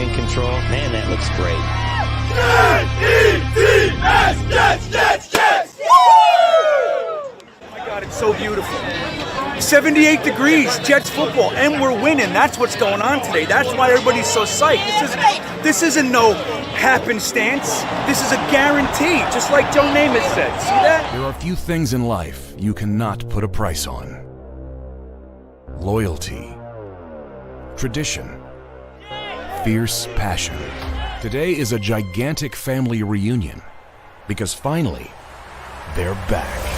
steering control. Man, that looks great. Jets! Jets! Jets! Jets! Woo! Oh my God, it's so beautiful. 78 degrees, Jets football, and we're winning. That's what's going on today. That's why everybody's so psyched. This isn't no happenstance. This is a guarantee, just like Joe Namath said. See that? There are few things in life you cannot put a price on. Loyalty, tradition, fierce passion. Today is a gigantic family reunion because finally, they're back.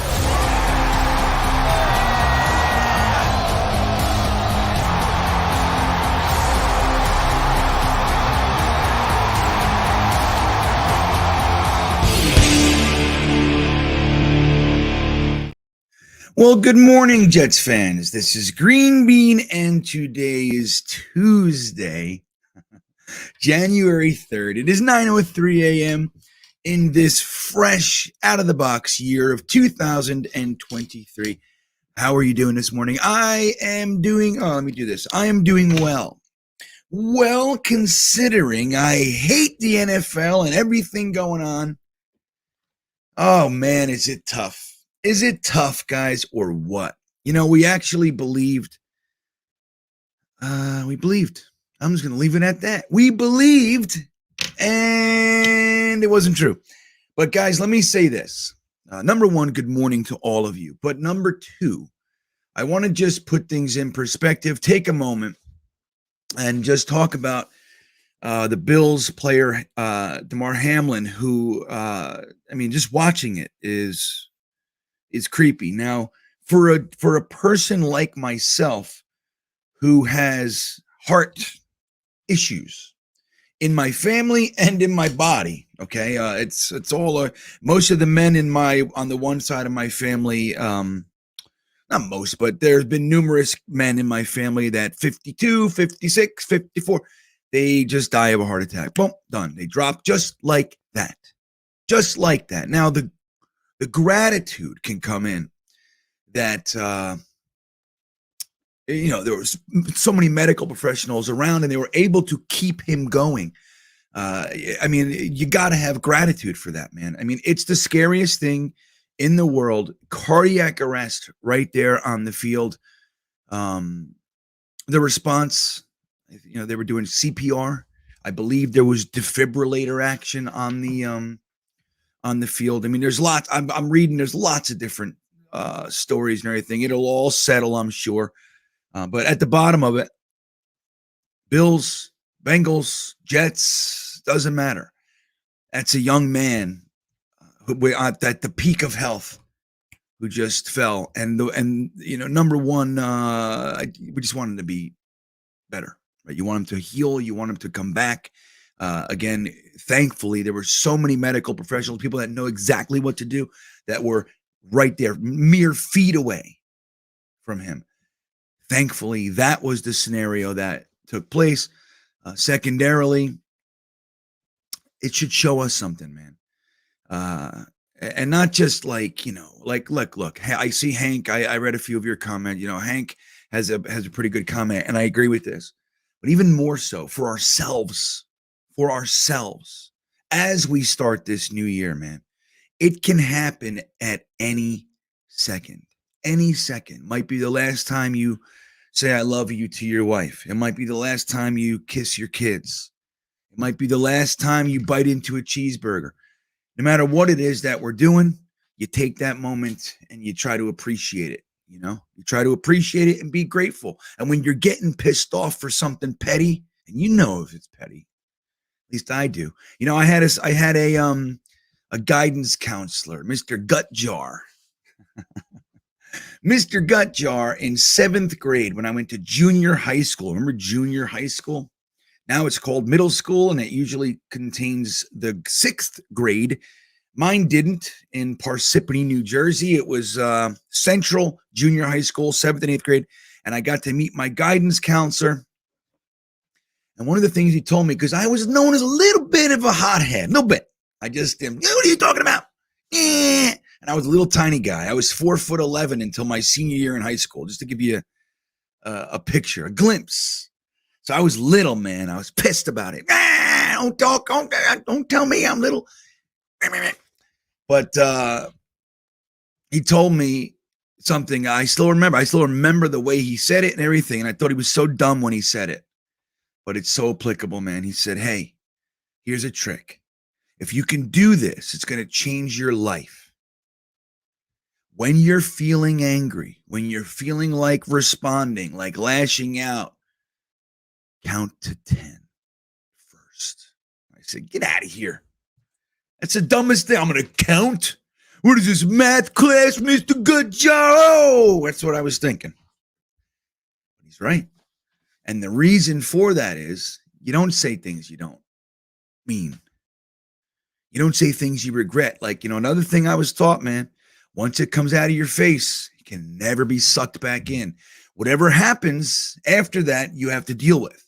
Well, good morning, Jets fans. This is GreenBean, and today is Tuesday, January 3rd. It is 9:03 a.m. in this fresh, out-of-the-box year of 2023. How are you doing this morning? I am doing well. Well, considering I hate the NFL and everything going on. Oh, man, is it tough. Is it tough, guys, or what? You know, we actually believed. I'm just going to leave it at that. We believed, and it wasn't true. But, guys, let me say this. Number one, good morning to all of you. But number two, I want to just put things in perspective, take a moment, and just talk about the Bills player, Damar Hamlin, who, just watching it is creepy. Now, for a person like myself who has heart issues in my family and in my body, okay, it's all most of the men on the one side of my family, not most, but there's been numerous men in my family that 52, 56, 54, they just die of a heart attack. Boom, done. They drop just like that. Just like that. Now, the gratitude can come in that, there was so many medical professionals around and they were able to keep him going. You got to have gratitude for that, man. I mean, it's the scariest thing in the world. Cardiac arrest right there on the field. The response, they were doing CPR. I believe there was defibrillator action on the field. I mean, there's lots. I'm reading. There's lots of different stories and everything. It'll all settle, I'm sure. But at the bottom of it, Bills, Bengals, Jets, doesn't matter. That's a young man who at the peak of health who just fell. And number one, we just want him to be better. Right? You want him to heal. You want him to come back. Again, thankfully, there were so many medical professionals, people that know exactly what to do, that were right there, mere feet away from him. Thankfully, that was the scenario that took place. Secondarily, it should show us something, man. And not just look, I see Hank. I read a few of your comments. Hank has a pretty good comment, and I agree with this. But even more so for ourselves, as we start this new year, man, it can happen at any second. Any second might be the last time you say I love you to your wife. It might be the last time you kiss your kids. It might be the last time you bite into a cheeseburger. No matter what it is that we're doing, you take that moment and you try to appreciate it. You try to appreciate it and be grateful. And when you're getting pissed off for something petty, and if it's petty, at least I do. I had a guidance counselor, Mr. Gutjar. Mr. Gutjar in 7th grade when I went to junior high school. Remember junior high school? Now it's called middle school, and it usually contains the 6th grade. Mine didn't. In Parsippany, New Jersey, it was Central Junior High School, 7th and 8th grade, and I got to meet my guidance counselor. And one of the things he told me, because I was known as a little bit of a hothead, a little bit. I just, what are you talking about? And I was a little tiny guy. I was 4'11" until my senior year in high school, just to give you a picture, a glimpse. So I was little, man. I was pissed about it. Don't talk. Don't tell me I'm little. But he told me something I still remember. I still remember the way he said it and everything. And I thought he was so dumb when he said it. But it's so applicable, man. He said, hey, here's a trick. If you can do this, it's going to change your life. When you're feeling angry, when you're feeling like responding, like lashing out, count to 10 first. I said, get out of here. That's the dumbest thing. I'm going to count. What is this, math class, Mr. Good Joe? That's what I was thinking. He's right. And the reason for that is you don't say things you don't mean. You don't say things you regret. Like, another thing I was taught, man, once it comes out of your face, it can never be sucked back in. Whatever happens after that, you have to deal with.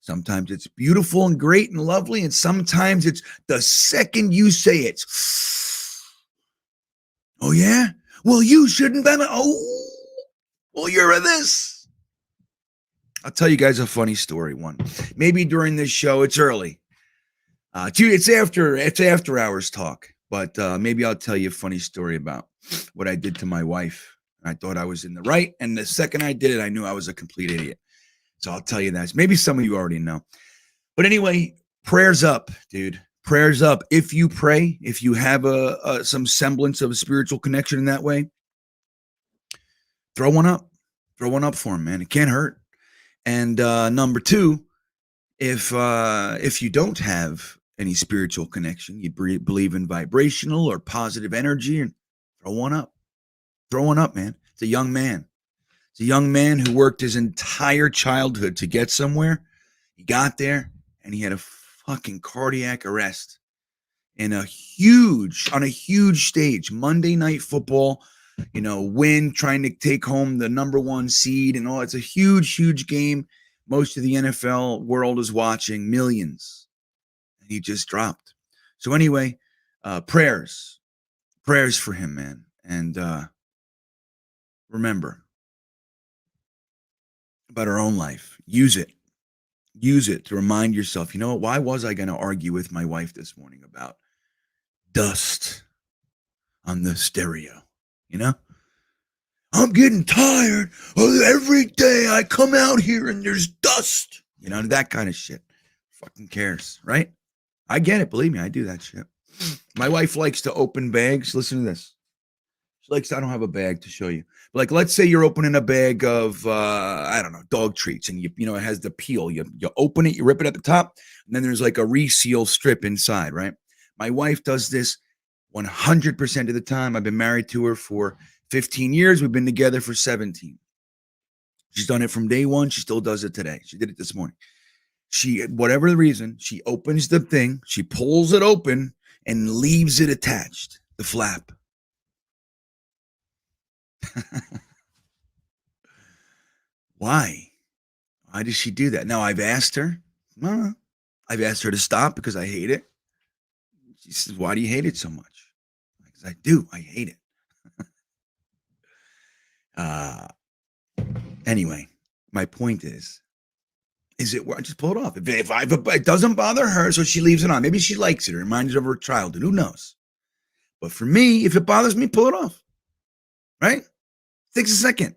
Sometimes it's beautiful and great and lovely, and sometimes it's the second you say it. Oh, yeah? Well, you shouldn't have. Oh, well, you're a this. I'll tell you guys a funny story. One, maybe during this show. It's early. It's after hours talk, but maybe I'll tell you a funny story about what I did to my wife. I thought I was in the right, and the second I did it, I knew I was a complete idiot. So I'll tell you that. Maybe some of you already know. But anyway, prayers up, dude. Prayers up. If you pray, if you have some semblance of a spiritual connection in that way, throw one up. Throw one up for him, man. It can't hurt. And number two, if you don't have any spiritual connection, you believe in vibrational or positive energy, and throw one up. Throw one up, man. It's a young man. It's a young man who worked his entire childhood to get somewhere. He got there, and he had a fucking cardiac arrest on a huge stage. Monday Night Football, win, trying to take home the number one seed and all. It's a huge, huge game. Most of the NFL world is watching, millions. And he just dropped. So anyway, prayers for him, man. And remember about our own life. Use it to remind yourself, why was I going to argue with my wife this morning about dust on the stereo? I'm getting tired of every day I come out here and there's dust. That kind of shit. Fucking cares, right? I get it. Believe me, I do that shit. My wife likes to open bags. Listen to this. She likes, I don't have a bag to show you. Like, let's say you're opening a bag of, dog treats, and it has the peel. You open it, you rip it at the top, and then there's like a reseal strip inside, right? My wife does this 100% of the time. I've been married to her for 15 years. We've been together for 17. She's done it from day one. She still does it today. She did it this morning. Whatever the reason, she opens the thing, she pulls it open and leaves it attached, the flap. Why does she do that? Now, I've asked her. I've asked her to stop because I hate it. She says, why do you hate it so much? Because I do. I hate it. Anyway, my point is it where I just pull it off? If it doesn't bother her, so she leaves it on. Maybe she likes it. It reminds her of her childhood. Who knows? But for me, if it bothers me, pull it off. Right? Takes a second.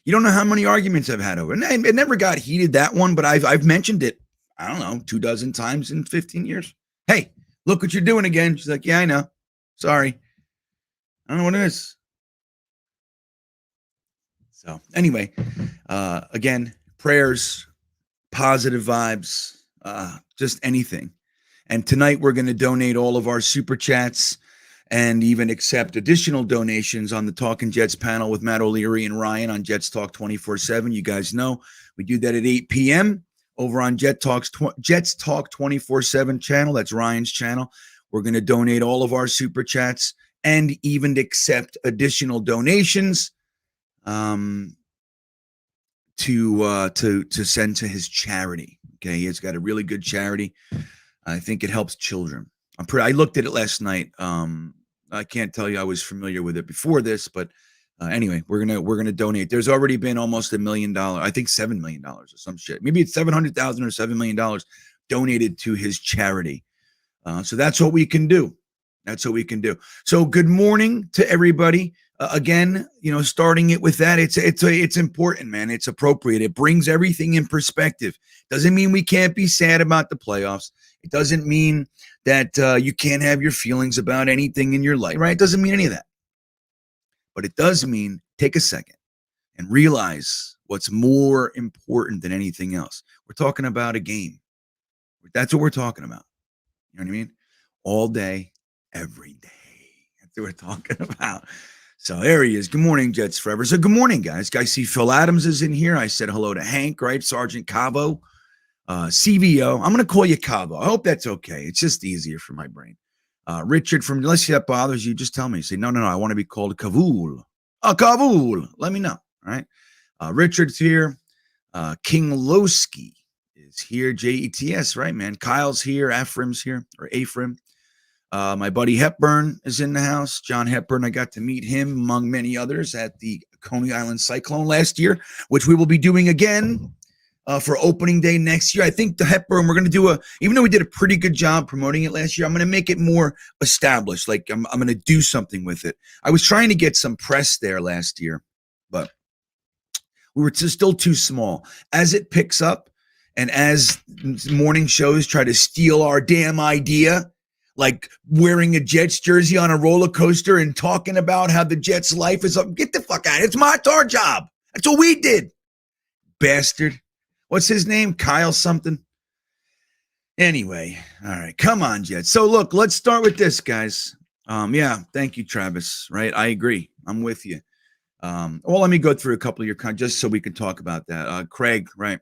You don't know how many arguments I've had over it. And it never got heated, that one, but I've mentioned it, 24 times in 15 years. Hey, look what you're doing again. She's like, yeah, I know. Sorry. I don't know what it is. So anyway, again, prayers, positive vibes, just anything. And tonight we're going to donate all of our super chats and even accept additional donations on the Talking Jets panel with Matt O'Leary and Ryan on Jets Talk 24/7. You guys know we do that at 8 p.m. over on Jets Talk 24/7 channel. That's Ryan's channel. We're going to donate all of our super chats and even accept additional donations to send to his charity. Okay, he's got a really good charity. I think it helps children. I looked at it last night. I can't tell you I was familiar with it before this, but Anyway, we're gonna donate. There's already been almost $1 million, I think $7 million or some shit. Maybe it's 700,000 or $7 million donated to his charity. So that's what we can do. That's what we can do. So good morning to everybody. Again, starting it with that, it's important, man. It's appropriate. It brings everything in perspective. Doesn't mean we can't be sad about the playoffs. It doesn't mean that you can't have your feelings about anything in your life, right? It doesn't mean any of that. But it does mean take a second and realize what's more important than anything else. We're talking about a game. That's what we're talking about. You know what I mean? All day, every day. That's what we're talking about. So there he is. Good morning, Jets Forever. So good morning, guys. I see Phil Adams is in here. I said hello to Hank, right? Sergeant Cavo, CVO. I'm going to call you Cavo. I hope that's okay. It's just easier for my brain. Richard from, unless that bothers you, just tell me. Say, no, I want to be called Kavul. Kavul. Let me know. All right. Richard's here. King Lowski is here. Jets, right, man? Kyle's here. Ephraim's here, or Ephraim. My buddy Hepburn is in the house. John Hepburn, I got to meet him, among many others, at the Coney Island Cyclone last year, which we will be doing again for opening day next year. I think the Hepburn, we're going to do even though we did a pretty good job promoting it last year, I'm going to make it more established. Like I'm going to do something with it. I was trying to get some press there last year, but we were still too small. As it picks up and as morning shows try to steal our damn idea, like wearing a Jets jersey on a roller coaster and talking about how the Jets' life is up. Get the fuck out. It's our job. That's what we did. Bastard. What's his name? Kyle something. Anyway, all right. Come on, Jets. So look, let's start with this, guys. Yeah, thank you, Travis. Right? I agree. I'm with you. Well, let me go through a couple of your just so we can talk about that. Craig, right?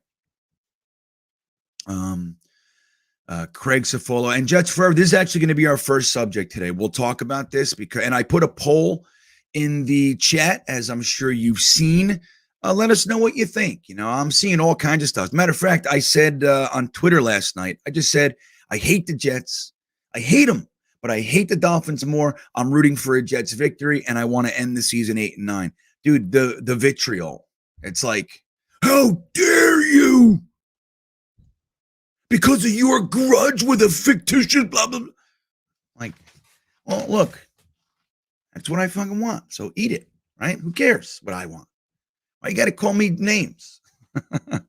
Craig Safolo and Jets Forever. This is actually going to be our first subject today. We'll talk about this and I put a poll in the chat, as I'm sure you've seen. Let us know what you think. I'm seeing all kinds of stuff. As a matter of fact, I said on Twitter last night, I just said, I hate the Jets. I hate them, but I hate the Dolphins more. I'm rooting for a Jets victory, and I want to end the season 8-9. Dude, the vitriol. It's like, how dare you? Because of your grudge with a fictitious blah, blah, blah. Like, well, look, that's what I fucking want. So eat it, right? Who cares what I want? Why you got to call me names? It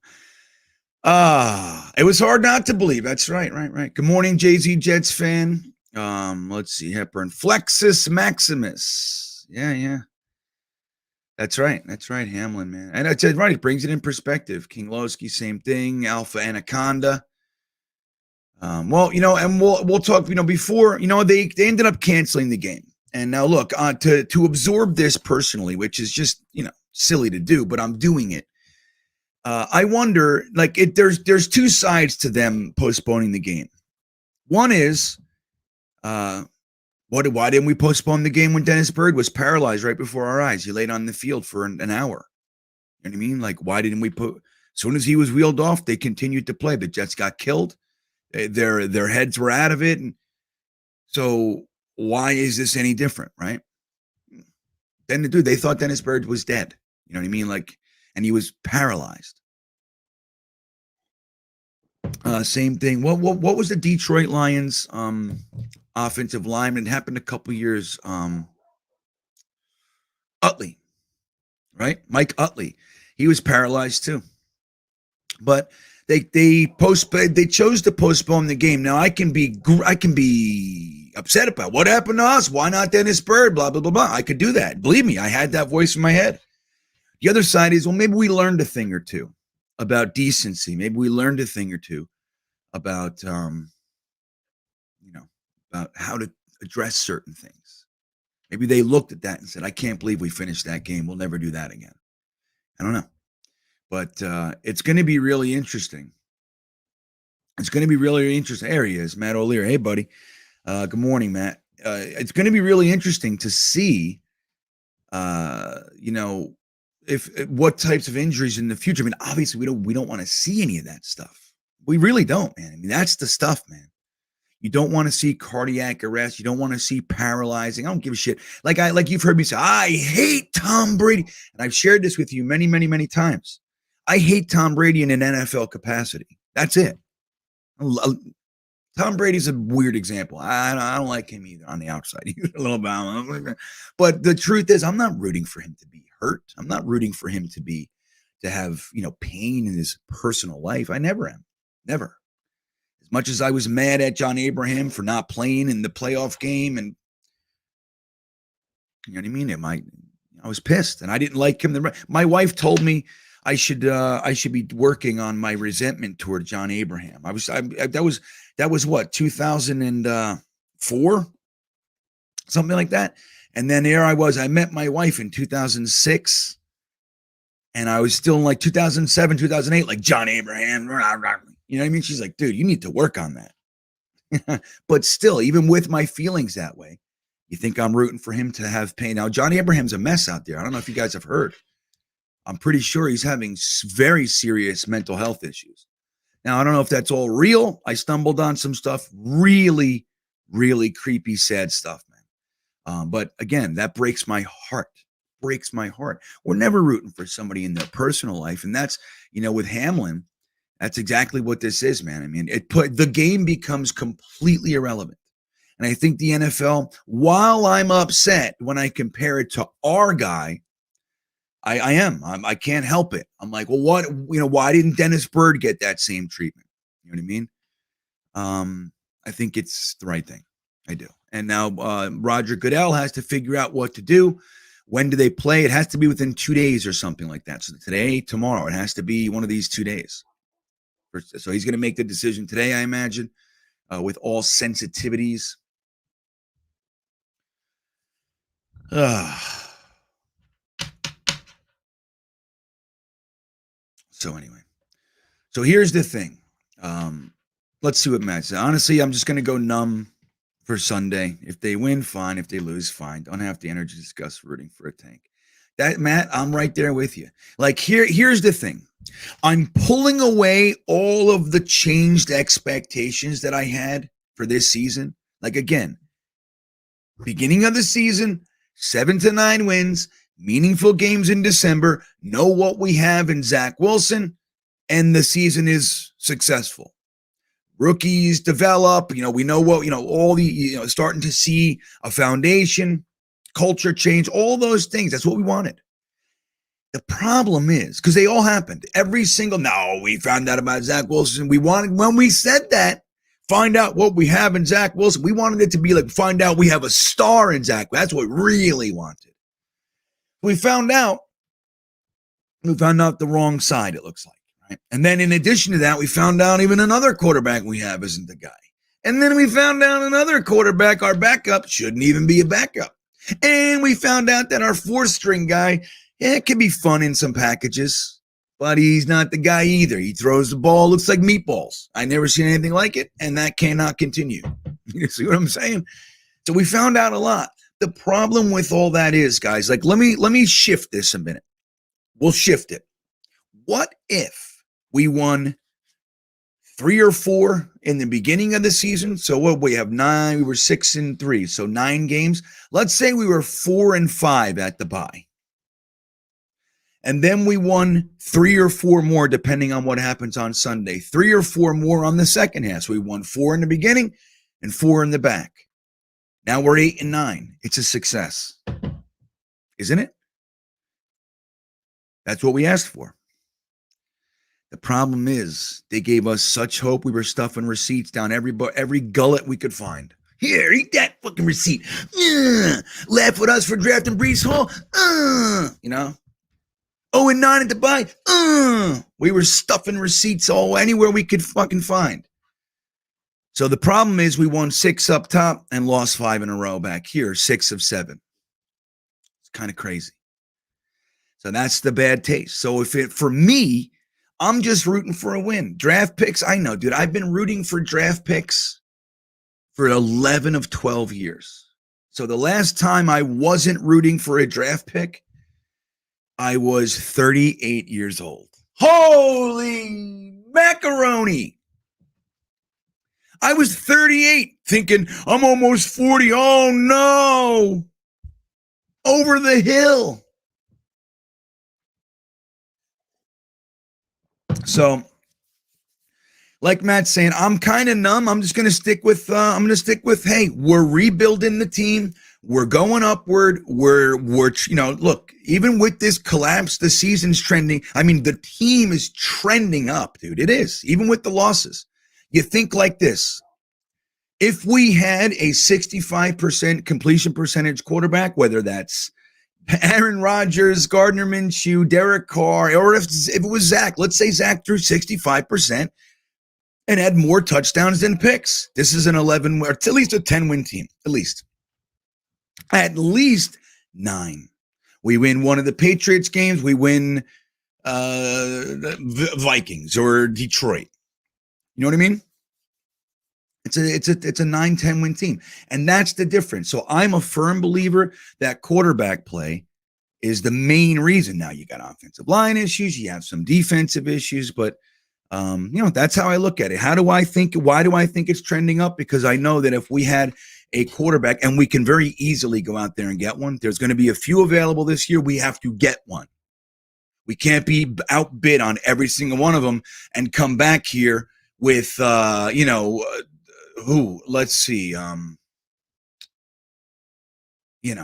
was hard not to believe. That's right. Good morning, Jay-Z Jets fan. Let's see, Hepburn. Flexus Maximus. Yeah. That's right, Hamlin, man. And it's right, it brings it in perspective. King Lowski, same thing. Alpha Anaconda. And we'll talk, before, they ended up canceling the game. And now look, to absorb this personally, which is just, silly to do, but I'm doing it. I wonder, there's two sides to them postponing the game. One is, why didn't we postpone the game when Dennis Byrd was paralyzed right before our eyes? He laid on the field for an hour. You know what I mean? Like, why didn't we as soon as he was wheeled off, they continued to play. The Jets got killed. Their heads were out of it. And so why is this any different, right? Then they thought Dennis Byrd was dead. You know what I mean? And he was paralyzed. Same thing. What was the Detroit Lions offensive lineman? It happened a couple years. Utley, right? Mike Utley. He was paralyzed too. But they chose to postpone the game. Now I can be upset about what happened to us. Why not Dennis Byrd? Blah blah blah blah. I could do that. Believe me, I had that voice in my head. The other side is, well, maybe we learned a thing or two about decency. Maybe we learned a thing or two about about how to address certain things. Maybe they looked at that and said, I can't believe we finished that game. We'll never do that again. I don't know. But it's going to be really interesting. It's going to be really interesting. There he is, Matt O'Leary. Hey, buddy. Good morning, Matt. It's going to be really interesting to see, if what types of injuries in the future. I mean, obviously, we don't want to see any of that stuff. We really don't, man. I mean, that's the stuff, man. You don't want to see cardiac arrest. You don't want to see paralyzing. I don't give a shit. Like you've heard me say, I hate Tom Brady. And I've shared this with you many, many, many times. I hate Tom Brady in an NFL capacity. That's it. Tom Brady's a weird example. I don't like him either on the outside. He's a little bit, but the truth is, I'm not rooting for him to be hurt. I'm not rooting for him to have, pain in his personal life. I never am. Never. As much as I was mad at John Abraham for not playing in the playoff game, and you know what I mean? I was pissed, and I didn't like him. My wife told me I should be working on my resentment toward John Abraham. That was what, 2004, something like that. And then there I was. I met my wife in 2006, and I was still in like 2007, 2008, like John Abraham. You know what I mean? She's like, dude, you need to work on that. But still, even with my feelings that way, you think I'm rooting for him to have pain. Now, John Abraham's a mess out there. I don't know if you guys have heard. I'm pretty sure he's having very serious mental health issues. Now, I don't know if that's all real. I stumbled on some stuff, really, really creepy, sad stuff, man. But again, that breaks my heart. Breaks my heart. We're never rooting for somebody in their personal life. And that's, with Hamlin, that's exactly what this is, man. I mean, the game becomes completely irrelevant. And I think the NFL, while I'm upset when I compare it to our guy, I can't help it. I'm like, well, why didn't Dennis Byrd get that same treatment? You know what I mean? I think it's the right thing. I do. And now Roger Goodell has to figure out what to do. When do they play? It has to be within 2 days or something like that. So today, tomorrow, it has to be one of these 2 days. So he's going to make the decision today, I imagine, with all sensitivities. So anyway, so here's the thing. Let's see what Matt says. Honestly, I'm just going to go numb for Sunday. If they win, fine. If they lose, fine. Don't have the energy to discuss rooting for a tank. That, Matt, I'm right there with you. Like here's the thing. I'm pulling away all of the changed expectations that I had for this season. Like again, beginning of the season, 7 to 9 wins, meaningful games in December, know what we have in Zach Wilson, and the season is successful. Rookies develop, we know what, all the, starting to see a foundation, culture change, all those things. That's what we wanted. The problem is, because they all happened, we found out about Zach Wilson. When we said that, find out what we have in Zach Wilson. We wanted it to be like, find out we have a star in Zach. That's what we really wanted. We found out the wrong side, it looks like, right? And then in addition to that, we found out even another quarterback we have isn't the guy. And then we found out another quarterback, our backup, shouldn't even be a backup. And we found out that our 4th string guy, it can be fun in some packages, but he's not the guy either. He throws the ball, looks like meatballs. I never seen anything like it, and that cannot continue. You see what I'm saying? So we found out a lot. The problem with all that is, guys, like, let me shift this a minute. We'll shift it. What if we won 3 or 4 in the beginning of the season? So what we have 9, we were 6-3, so 9 games. Let's say we were 4-5 at the bye. And then we won 3 or 4 more, depending on what happens on Sunday. 3 or 4 more on the second half. So we won 4 in the beginning and 4 in the back. Now we're 8-9. It's a success, isn't it? That's what we asked for. The problem is they gave us such hope. We were stuffing receipts down every gullet we could find. Here, eat that fucking receipt. Laugh with us for drafting Breece Hall. 0-9 at the bye. We were stuffing receipts anywhere we could fucking find. So the problem is we won 6 up top and lost 5 in a row back here, 6 of 7. It's kind of crazy. So that's the bad taste. So for me, I'm just rooting for a win. Draft picks, I know, dude. I've been rooting for draft picks for 11 of 12 years. So the last time I wasn't rooting for a draft pick, I was 38 years old. Holy macaroni. I was 38 thinking, I'm almost 40. Oh, no. Over the hill. So, like Matt's saying, I'm kind of numb. I'm just going to stick with, hey, we're rebuilding the team. We're going upward. We're, look, even with this collapse, the season's trending. I mean, the team is trending up, dude. It is, even with the losses. You think like this. If we had a 65% completion percentage quarterback, whether that's Aaron Rodgers, Gardner Minshew, Derek Carr, or if it was Zach, let's say Zach threw 65% and had more touchdowns than picks. This is an 11, or at least a 10-win team, at least. At least 9. We win one of the Patriots games. We win the Vikings or Detroit. You know what I mean? It's a 9-10 win team. And that's the difference. So I'm a firm believer that quarterback play is the main reason. Now you got offensive line issues, you have some defensive issues, but that's how I look at it. Why do I think it's trending up? Because I know that if we had a quarterback, and we can very easily go out there and get one, there's going to be a few available this year. We have to get one. We can't be outbid on every single one of them and come back here with, who? Let's see. What the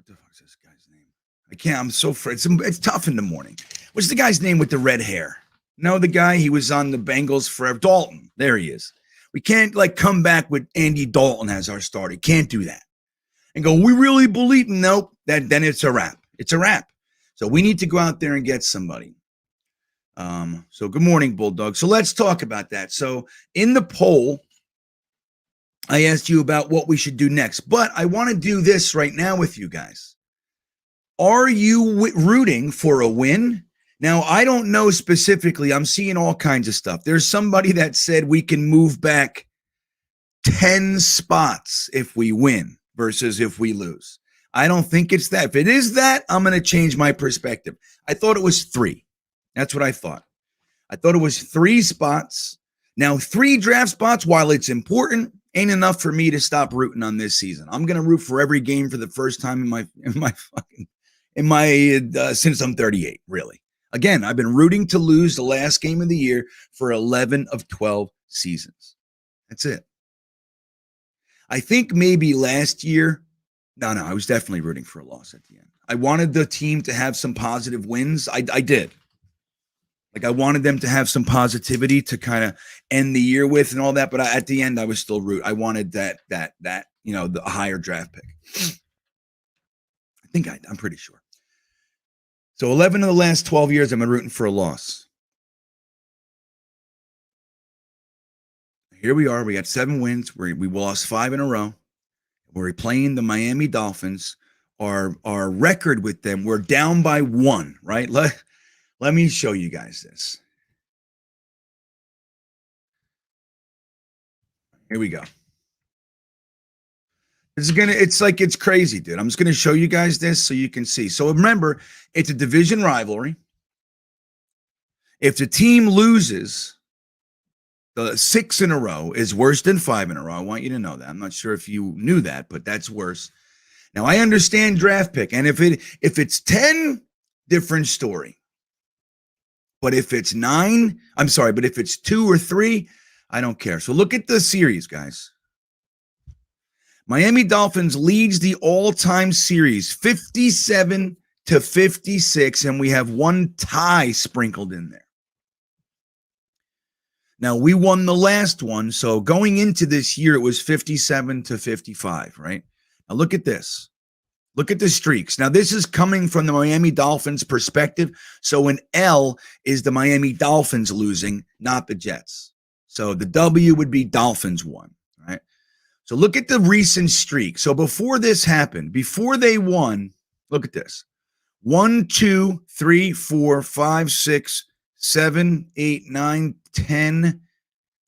fuck is this guy's name? I can't. I'm so afraid. It's tough in the morning. What's the guy's name with the red hair? No, the guy, he was on the Bengals forever. Dalton. There he is. We can't come back with Andy Dalton as our starter. Can't do that. And go, we really believe. Nope. Then it's a wrap. It's a wrap. So we need to go out there and get somebody. So good morning, Bulldog. So let's talk about that. So in the poll, I asked you about what we should do next, but I want to do this right now with you guys. Are you rooting for a win? Now, I don't know specifically. I'm seeing all kinds of stuff. There's somebody that said we can move back 10 spots if we win versus if we lose. I don't think it's that. If it is that, I'm going to change my perspective. I thought it was 3. That's what I thought. I thought it was 3 spots. Now, 3 draft spots, while it's important, ain't enough for me to stop rooting on this season. I'm going to root for every game for the first time since I'm 38, really. Again, I've been rooting to lose the last game of the year for 11 of 12 seasons. That's it. I think maybe last year, no, I was definitely rooting for a loss at the end. I wanted the team to have some positive wins. I did. I wanted them to have some positivity to kind of end the year with and all that. But at the end, I was still root. I wanted that the higher draft pick. I'm pretty sure. So 11 of the last 12 years, I've been rooting for a loss. Here we are. We got 7 wins. We lost 5 in a row. We're playing the Miami Dolphins. Our record with them, we're down by 1, right? Let me show you guys this. Here we go. It's crazy, dude. I'm just going to show you guys this so you can see. So remember, it's a division rivalry. If the team loses, the 6 in a row is worse than 5 in a row. I want you to know that. I'm not sure if you knew that, but that's worse. Now, I understand draft pick. And if it's 10, different story. But if it's 9, but if it's 2 or 3, I don't care. So look at the series, guys. Miami Dolphins leads the all-time series 57-56, and we have 1 tie sprinkled in there. Now, we won the last one, so going into this year, it was 57-55, right? Now, look at this. Look at the streaks. Now, this is coming from the Miami Dolphins perspective. So an L is the Miami Dolphins losing, not the Jets. So the W would be Dolphins won, right? So look at the recent streak. So before this happened, before they won, look at this. 1, 2, 3, 4, 5, 6, 7, 8, 9, 10.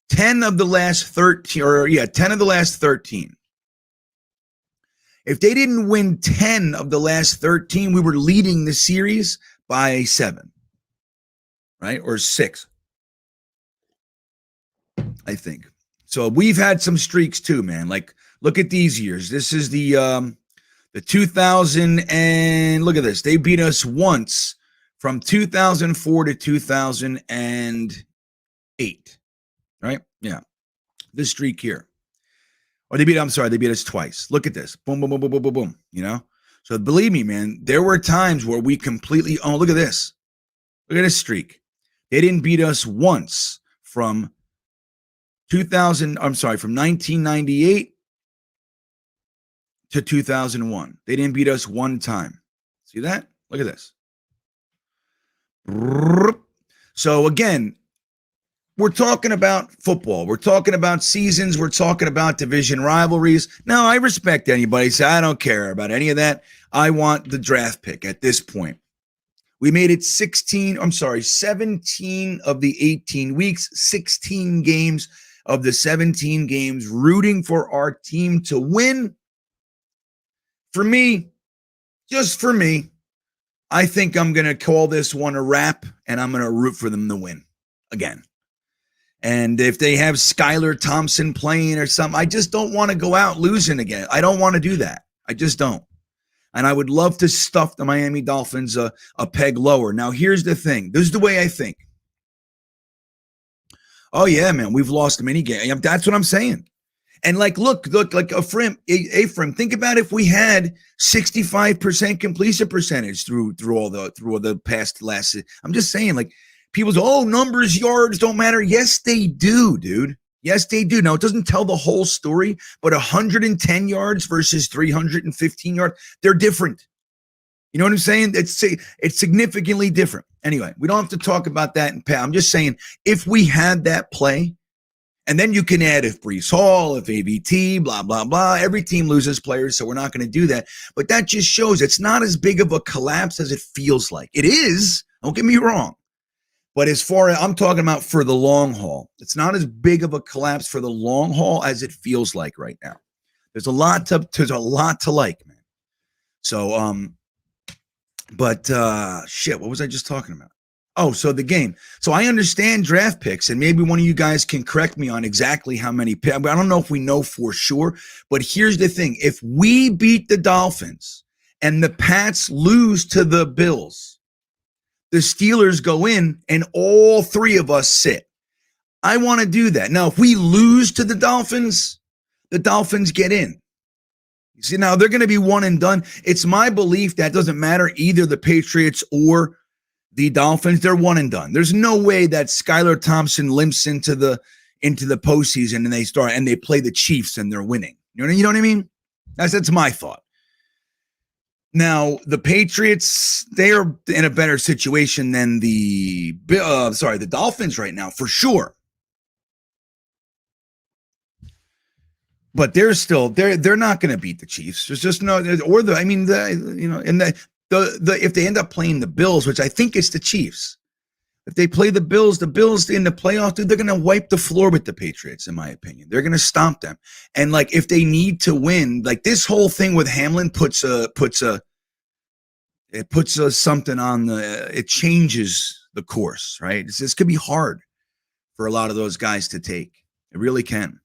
10 of the last 13, 10 of the last 13. If they didn't win 10 of the last 13, we were leading the series by 7, right? Or 6, I think. So we've had some streaks too, man. Like, look at these years. This is the 2000 and look at this. They beat us once from 2004 to 2008, right? Yeah, this streak here. Or they beat us twice. Look at this. Boom, boom, boom, boom, boom, boom, boom. You know? So believe me, man, there were times where we completely, oh, look at this. Look at this streak. They didn't beat us once from 1998 to 2001. They didn't beat us one time. See that? Look at this. So again, we're talking about football. We're talking about seasons. We're talking about division rivalries. Now, I respect anybody. Say, I don't care about any of that. I want the draft pick at this point. We made it 17 of the 18 weeks, 16 games of the 17 games, rooting for our team to win. For me, just for me, I think I'm going to call this one a wrap, and I'm going to root for them to win again. And if they have Skylar Thompson playing or something, I just don't want to go out losing again. I don't want to do that. I just don't. And I would love to stuff the Miami Dolphins a peg lower. Now, here's the thing. This is the way I think. Oh, yeah, man, we've lost many games. That's what I'm saying. And like, look, like Ephraim, think about if we had 65% completion percentage through all the past last. I'm just saying, like, people say, oh, numbers, yards don't matter. Yes, they do, dude. Yes, they do. Now, it doesn't tell the whole story, but 110 yards versus 315 yards, they're different. You know what I'm saying? It's significantly different. Anyway, we don't have to talk about that. I'm just saying, if we had that play, and then you can add if Brees Hall, if AVT, blah, blah, blah. Every team loses players, so we're not going to do that. But that just shows it's not as big of a collapse as it feels like. It is. Don't get me wrong. But as far as I'm talking about for the long haul, it's not as big of a collapse for the long haul as it feels like right now. There's a lot to like, man. So, shit, what was I just talking about? Oh, so the game. So I understand draft picks, and maybe one of you guys can correct me on exactly how many picks. I don't know if we know for sure, but here's the thing. If we beat the Dolphins and the Pats lose to the Bills, the Steelers go in and all three of us sit. I want to do that. Now, if we lose to the Dolphins get in. You see, now they're going to be one and done. It's my belief that doesn't matter either the Patriots or the Dolphins. They're one and done. There's no way that Skylar Thompson limps into the postseason and they play the Chiefs and they're winning. You know what I mean? That's my thought. Now, the Patriots, they are in a better situation than the Dolphins right now, for sure. But they're not going to beat the Chiefs. There's just no, if they end up playing the Bills, which I think it's the Chiefs, if they play the Bills in the playoffs, dude, they're going to wipe the floor with the Patriots, in my opinion. They're going to stomp them. And like, if they need to win, like this whole thing with Hamlin it changes the course, right? This could be hard for a lot of those guys to take. It really can.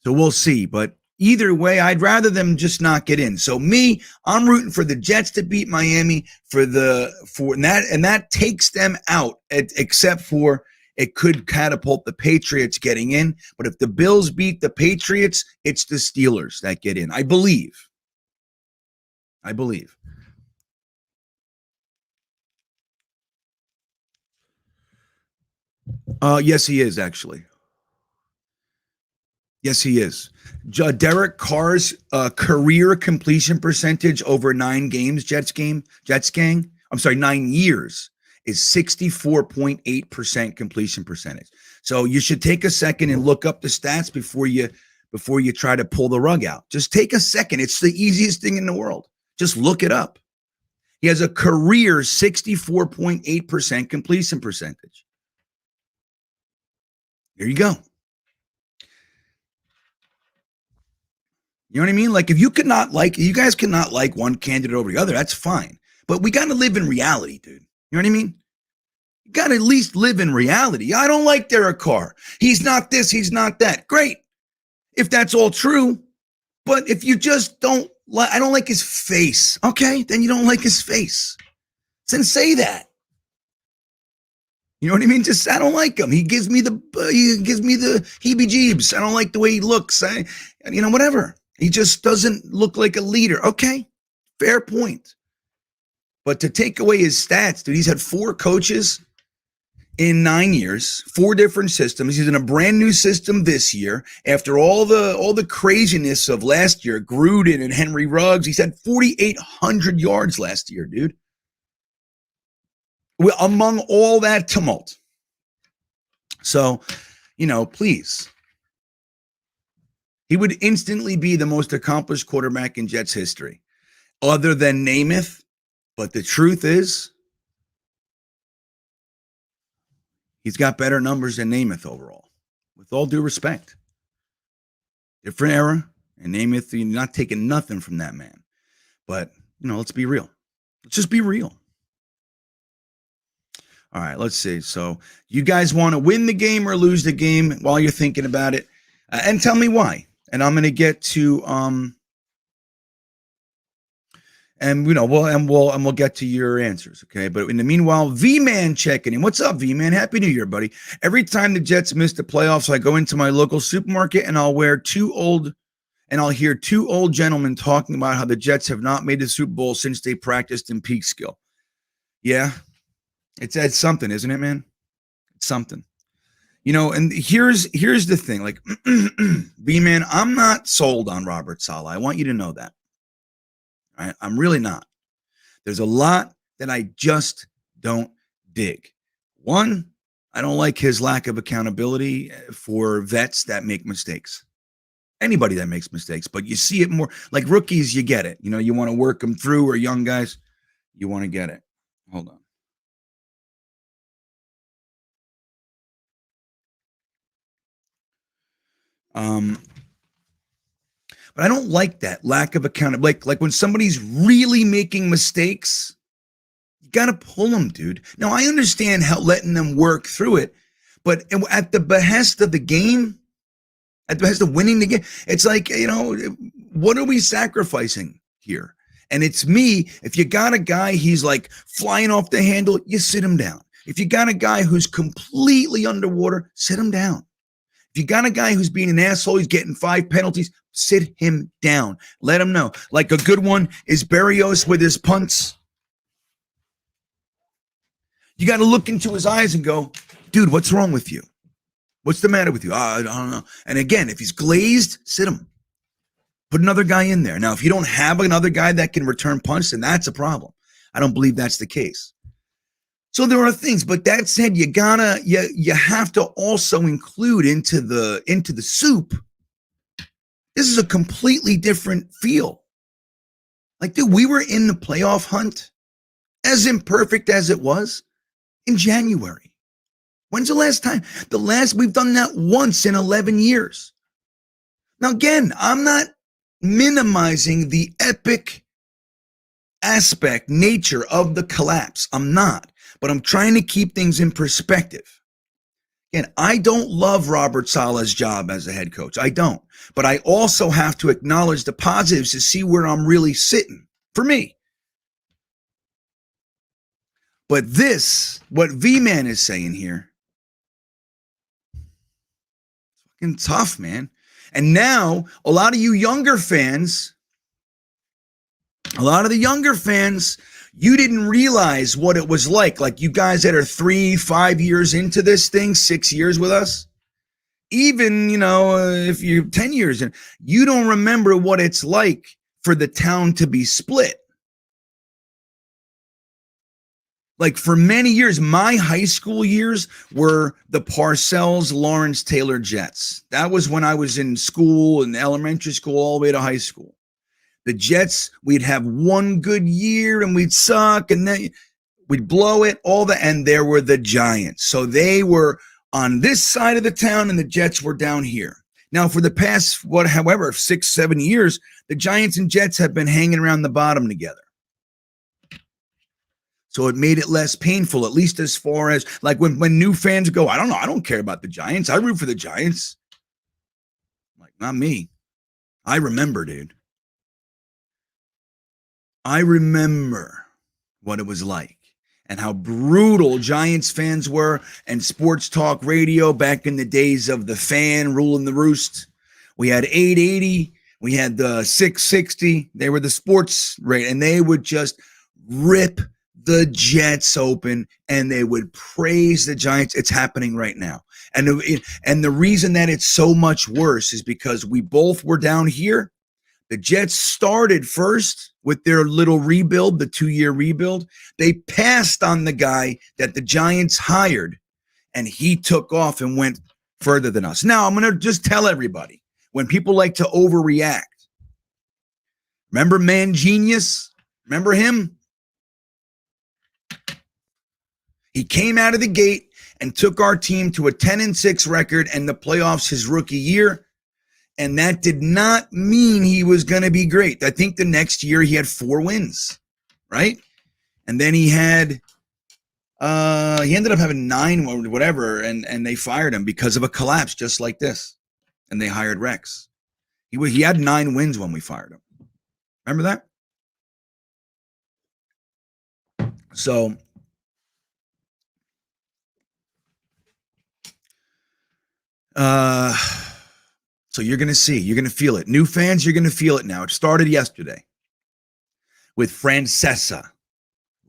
So we'll see. But either way, I'd rather them just not get in. So I'm rooting for the Jets to beat Miami and that takes them out, except for it could catapult the Patriots getting in. But if the Bills beat the Patriots, it's the Steelers that get in. I believe. Yes, he is actually. Yes, he is. Derek Carr's career completion percentage over 9 games, 9 years, is 64.8% completion percentage. So you should take a second and look up the stats before you try to pull the rug out. Just take a second. It's the easiest thing in the world. Just look it up. He has a career 64.8% completion percentage. There you go. You know what I mean? Like, if you guys cannot like one candidate over the other, that's fine. But we got to live in reality, dude. You know what I mean? You got to at least live in reality. I don't like Derek Carr. He's not this, he's not that. Great. If that's all true. But if you just don't like, I don't like his face. Okay, then you don't like his face. Then say that. You know what I mean? Just, I don't like him. He gives me the heebie-jeebs. I don't like the way he looks. Whatever. He just doesn't look like a leader. Okay, fair point. But to take away his stats, dude, he's had 4 coaches in 9 years, 4 different systems. He's in a brand new system this year. After all the craziness of last year, Gruden and Henry Ruggs, he's had 4,800 yards last year, dude. Well, among all that tumult. So, please. He would instantly be the most accomplished quarterback in Jets history, other than Namath. But the truth is, he's got better numbers than Namath overall, with all due respect. Different era, and Namath, you're not taking nothing from that man. But, let's be real. Let's just be real. All right, let's see. So you guys want to win the game or lose the game while you're thinking about it? And tell me why. And I'm going to get to we'll get to your answers, okay? But in the meanwhile, V-Man checking in. What's up, V-Man? Happy New Year, buddy. Every time the Jets miss the playoffs, I go into my local supermarket and I'll hear 2 old gentlemen talking about how the Jets have not made the Super Bowl since they practiced in peak skill. Yeah. It's something, isn't it, man? It's something. And here's the thing. Like, B-Man, I'm not sold on Robert Saleh. I want you to know that. All right? I'm really not. There's a lot that I just don't dig. One, I don't like his lack of accountability for vets that make mistakes. Anybody that makes mistakes, but you see it more. Like rookies, you get it. You want to work them through, or young guys, you want to get it. Hold on. But I don't like that lack of accountability. Like when somebody's really making mistakes, you got to pull them, dude. Now, I understand how letting them work through it, but at the behest of the game, at the behest of winning the game, it's like, what are we sacrificing here? And it's me. If you got a guy, he's like flying off the handle, you sit him down. If you got a guy who's completely underwater, sit him down. If you got a guy who's being an asshole, he's getting 5 penalties, sit him down. Let him know. Like a good one is Berrios with his punts. You got to look into his eyes and go, dude, what's wrong with you? What's the matter with you? I don't know. And again, if he's glazed, sit him. Put another guy in there. Now, if you don't have another guy that can return punts, then that's a problem. I don't believe that's the case. So there are things, but that said, you have to also include into the soup. This is a completely different feel. Like, dude, we were in the playoff hunt, as imperfect as it was, in January. When's the last time? We've done that once in 11 years. Now, again, I'm not minimizing the epic nature of the collapse. I'm not. But I'm trying to keep things in perspective. Again, I don't love Robert Saleh's job as a head coach. I don't. But I also have to acknowledge the positives to see where I'm really sitting. For me. But what V-Man is saying here, it's fucking tough, man. And now, a lot of the younger fans, you didn't realize what it was like. Like you guys that are 3-5 years into this thing, 6 years with us, even, if you're 10 years in, you don't remember what it's like for the town to be split. Like for many years, my high school years were the Parcells, Lawrence Taylor Jets. That was when I was in school, in elementary school, all the way to high school. The Jets, we'd have one good year and we'd suck, and then we'd blow it, and there were the Giants. So they were on this side of the town and the Jets were down here. Now, for the past, 6-7 years, the Giants and Jets have been hanging around the bottom together. So it made it less painful, at least as far as like when new fans go, I don't know, I don't care about the Giants. I root for the Giants. Like, not me. I remember, dude. I remember what it was like and how brutal Giants fans were and sports talk radio back in the days of the Fan ruling the roost. We had 880, we had the 660. They were the sports rate, and they would just rip the Jets open and they would praise the Giants. It's happening right now. And the reason that it's so much worse is because we both were down here. The Jets started first with their little rebuild, the 2-year rebuild. They passed on the guy that the Giants hired, and he took off and went further than us. Now, I'm going to just tell everybody, when people like to overreact, remember Man Genius? Remember him? He came out of the gate and took our team to a 10-6 record and the playoffs his rookie year. And that did not mean he was going to be great. I think the next year he had 4 wins, right? And then he ended up having 9 or whatever, and they fired him because of a collapse just like this. And they hired Rex. He had 9 wins when we fired him. Remember that? So you're going to see, you're going to feel it. New fans, you're going to feel it now. It started yesterday with Francesa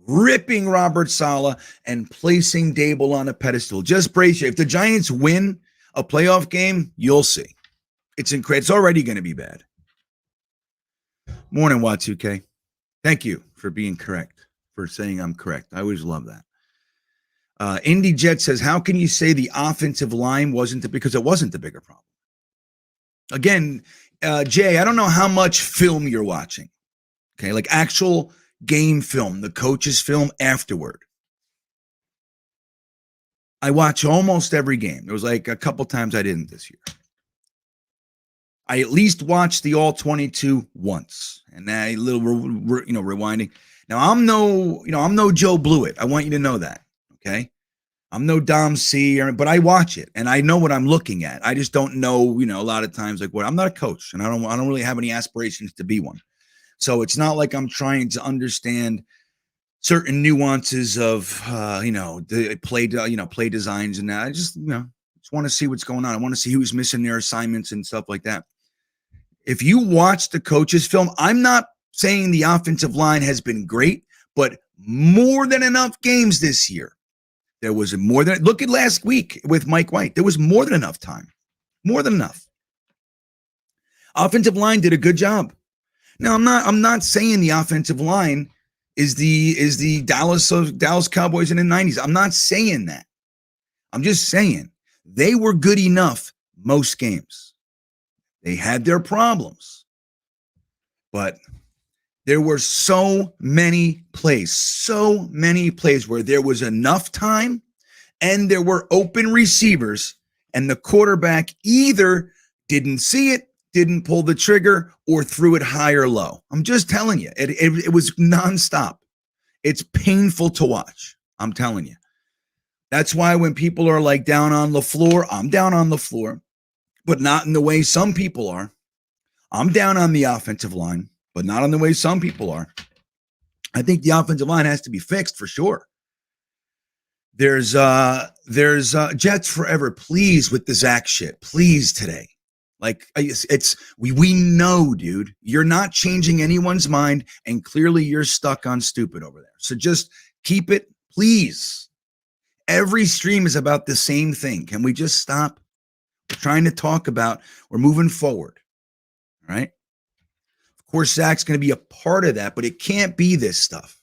ripping Robert Saleh and placing Dable on a pedestal. Just brace you. If the Giants win a playoff game, you'll see. It's incredible. It's already going to be bad. Morning, Y2K. Thank you for being correct, for saying I'm correct. I always love that. Indy Jet says, how can you say the offensive line because it wasn't the bigger problem? Again, Jay, I don't know how much film you're watching. Okay, like actual game film, the coach's film afterward. I watch almost every game. There was like a couple times I didn't this year. I at least watched the all 22 once, and that little rewinding. Now I'm no Joe Blewett. I want you to know that. Okay. I'm no Dom C, but I watch it and I know what I'm looking at. I just don't know, a lot of times like what I'm not a coach and I don't really have any aspirations to be one. So it's not like I'm trying to understand certain nuances of, the play designs and that. I just want to see what's going on. I want to see who's missing their assignments and stuff like that. If you watch the coach's film, I'm not saying the offensive line has been great, but more than enough games this year. There was look at last week with Mike White. There was more than enough time. More than enough. Offensive line did a good job. Now, I'm not saying the offensive line is the Dallas Cowboys in the 90s. I'm not saying that. I'm just saying they were good enough most games. They had their problems. But there were so many plays where there was enough time and there were open receivers and the quarterback either didn't see it, didn't pull the trigger, or threw it high or low. I'm just telling you, it was nonstop. It's painful to watch. I'm telling you. That's why when people are like down on LaFleur, I'm down on LaFleur, but not in the way some people are. I'm down on the offensive line, but not on the way some people are. I think the offensive line has to be fixed for sure. There's Jets forever. Please with the Zach shit. Please today. Like we know, dude, you're not changing anyone's mind and clearly you're stuck on stupid over there. So just keep it, please. Every stream is about the same thing. Can we just stop? We're trying to talk about, we're moving forward. All right. Of course, Zach's going to be a part of that, but it can't be this stuff.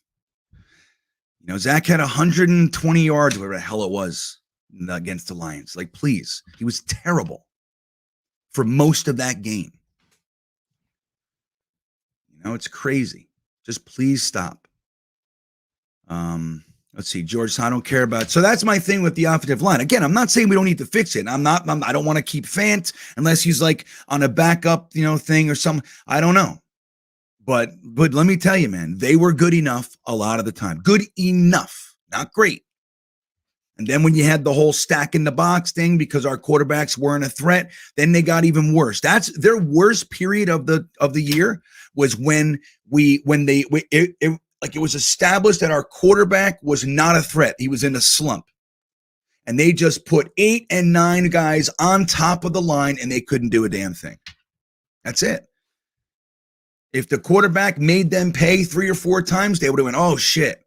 Zach had 120 yards, whatever the hell it was, against the Lions. Like, please, he was terrible for most of that game. It's crazy. Just please stop. Let's see, George, I don't care about. So that's my thing with the offensive line. Again, I'm not saying we don't need to fix it. I don't want to keep Fant unless he's like on a backup, thing or something. I don't know. But let me tell you, man, they were good enough a lot of the time. Good enough, not great. And then when you had the whole stack in the box thing because our quarterbacks weren't a threat, then they got even worse. That's their worst period of the year was when it was established that our quarterback was not a threat. He was in a slump. And they just put 8 and 9 guys on top of the line and they couldn't do a damn thing. That's it. If the quarterback made them pay 3 or 4 times, they would have went, oh, shit.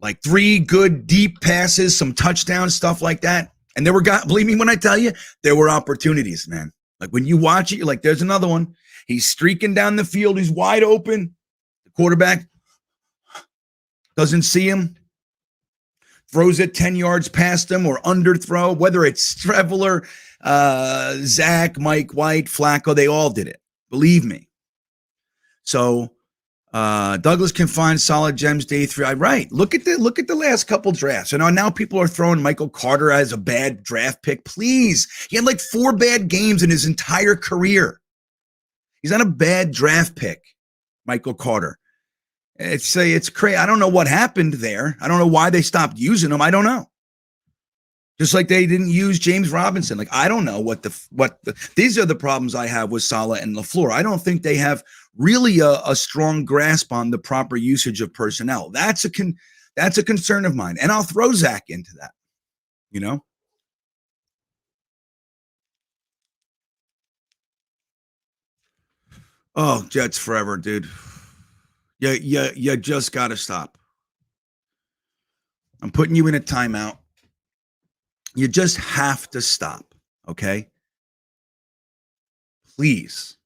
Like 3 good deep passes, some touchdowns, stuff like that. And there were guys, believe me when I tell you, there were opportunities, man. Like when you watch it, you're like, there's another one. He's streaking down the field. He's wide open. The quarterback doesn't see him. Throws it 10 yards past him or underthrow, whether it's Streveler, Zach, Mike White, Flacco, they all did it. Believe me. So Douglas can find solid gems day 3. Right. Look at the last couple drafts. And now people are throwing Michael Carter as a bad draft pick. Please. He had like 4 bad games in his entire career. He's not a bad draft pick, Michael Carter. It's crazy. I don't know what happened there. I don't know why they stopped using him. I don't know. Just like they didn't use James Robinson. Like, I don't know what these are the problems I have with Saleh and LaFleur. I don't think they have really a strong grasp on the proper usage of personnel. That's a concern of mine. And I'll throw Zach into that, you know? Oh, Jets forever, dude. You just got to stop. I'm putting you in a timeout. You just have to stop, okay? Please.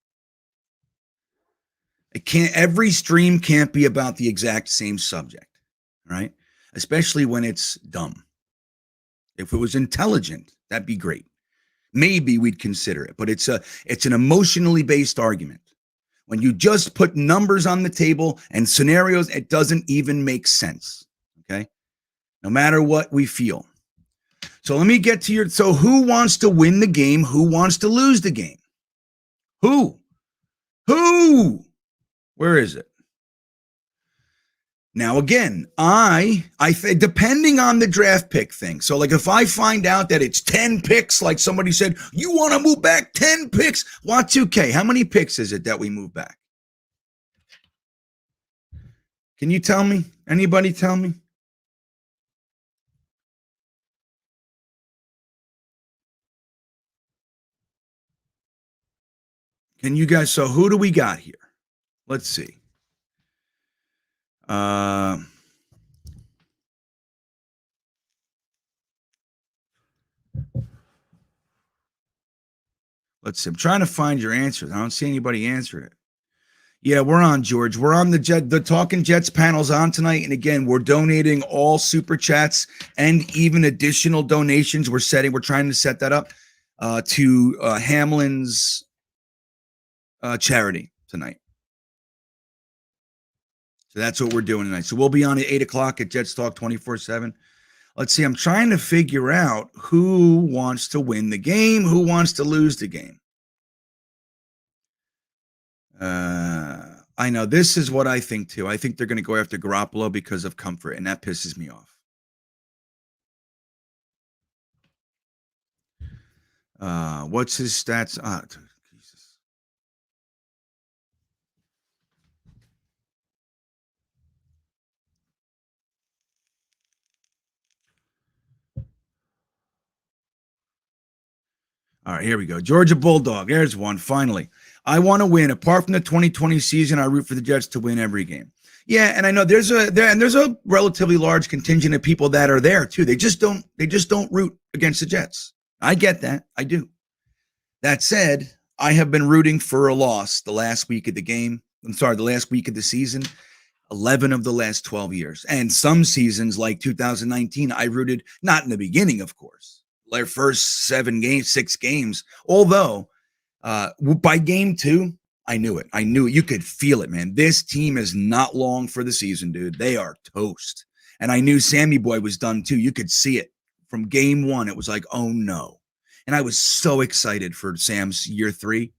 Every stream can't be about the exact same subject, right? Especially when it's dumb. If it was intelligent, that'd be great. Maybe we'd consider it, but it's an emotionally based argument. When you just put numbers on the table and scenarios, it doesn't even make sense, okay? No matter what we feel. So let me get to so who wants to win the game? Who wants to lose the game? Who? Where is it? Now, again, I depending on the draft pick thing. So like if I find out that it's 10 picks, like somebody said, you want to move back 10 picks? What 2K? How many picks is it that we move back? Can you tell me? Anybody tell me? Can you guys, so who do we got here? Let's see. Let's see. I'm trying to find your answers. I don't see anybody answering it. Yeah, we're on, George. We're on the Talking Jets panel's on tonight. And again, we're donating all super chats and even additional donations. We're trying to set that up to Hamlin's charity tonight. So that's what we're doing tonight. So we'll be on at 8:00 at Jets Talk 24/7. Let's see. I'm trying to figure out who wants to win the game, who wants to lose the game. I know this is what I think too. I think they're going to go after Garoppolo because of comfort, and that pisses me off. What's his stats? Jesus. All right, here we go. Georgia Bulldog. There's one, finally. I want to win. Apart from the 2020 season, I root for the Jets to win every game. Yeah, and I know there's a relatively large contingent of people that are there too. They just don't root against the Jets. I get that. I do. That said, I have been rooting for a loss the last week of the last week of the season, 11 of the last 12 years. And some seasons like 2019, I rooted, not in the beginning, of course, their first 6 games, although by game 2, I knew it. You could feel it, man. This team is not long for the season, dude. They are toast. And I knew Sammy Boy was done too. You could see it from game 1. It was like, oh no. And I was so excited for Sam's year 3.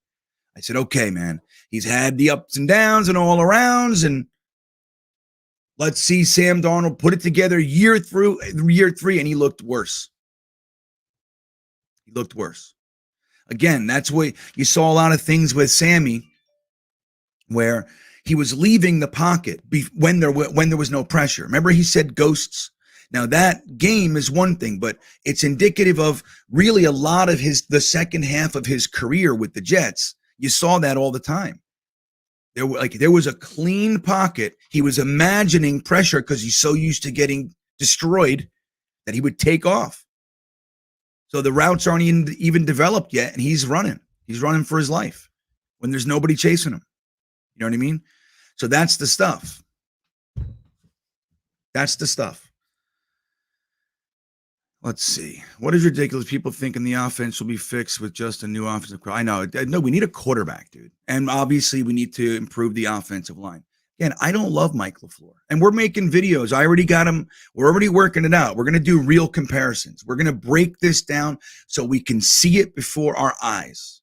I said, okay, man, he's had the ups and downs and all arounds, and let's see Sam Darnold put it together year 3, and he looked worse. He looked worse. Again, that's what you saw a lot of things with Sammy where he was leaving the pocket when there was no pressure. Remember he said ghosts? Now that game is one thing, but it's indicative of really a lot of the second half of his career with the Jets. You saw that all the time. There was a clean pocket. He was imagining pressure because he's so used to getting destroyed that he would take off. So the routes aren't even developed yet, and he's running. He's running for his life when there's nobody chasing him. You know what I mean? So that's the stuff. That's the stuff. Let's see. What is ridiculous? People thinking the offense will be fixed with just a new offensive. I know. No, we need a quarterback, dude. And obviously we need to improve the offensive line. Again, I don't love Mike LaFleur. And we're making videos. I already got him. We're already working it out. We're going to do real comparisons. We're going to break this down so we can see it before our eyes.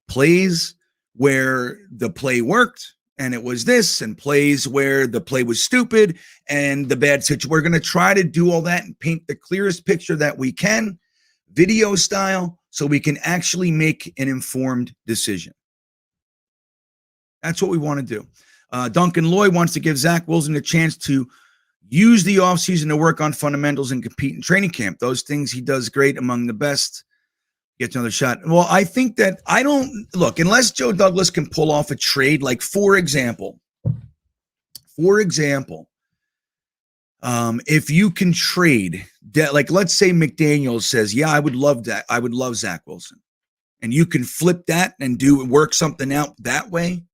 Plays where the play worked and it was this, and plays where the play was stupid and the bad situation. We're going to try to do all that and paint the clearest picture that we can, video style, so we can actually make an informed decision. That's what we want to do. Duncan Lloyd wants to give Zach Wilson a chance to use the offseason to work on fundamentals and compete in training camp. Those things he does great, among the best. Gets another shot. Well, I think that unless Joe Douglas can pull off a trade, like for example, if you can trade that, like let's say McDaniels says, yeah, I would love that. I would love Zach Wilson. And you can flip that and work something out that way.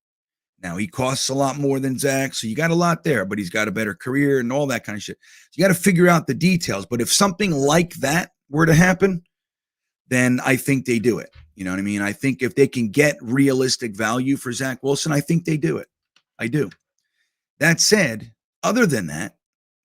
Now he costs a lot more than Zach, so you got a lot there, but he's got a better career and all that kind of shit. So you got to figure out the details. But if something like that were to happen, then I think they do it. You know what I mean? I think if they can get realistic value for Zach Wilson, I think they do it. I do. That said, other than that,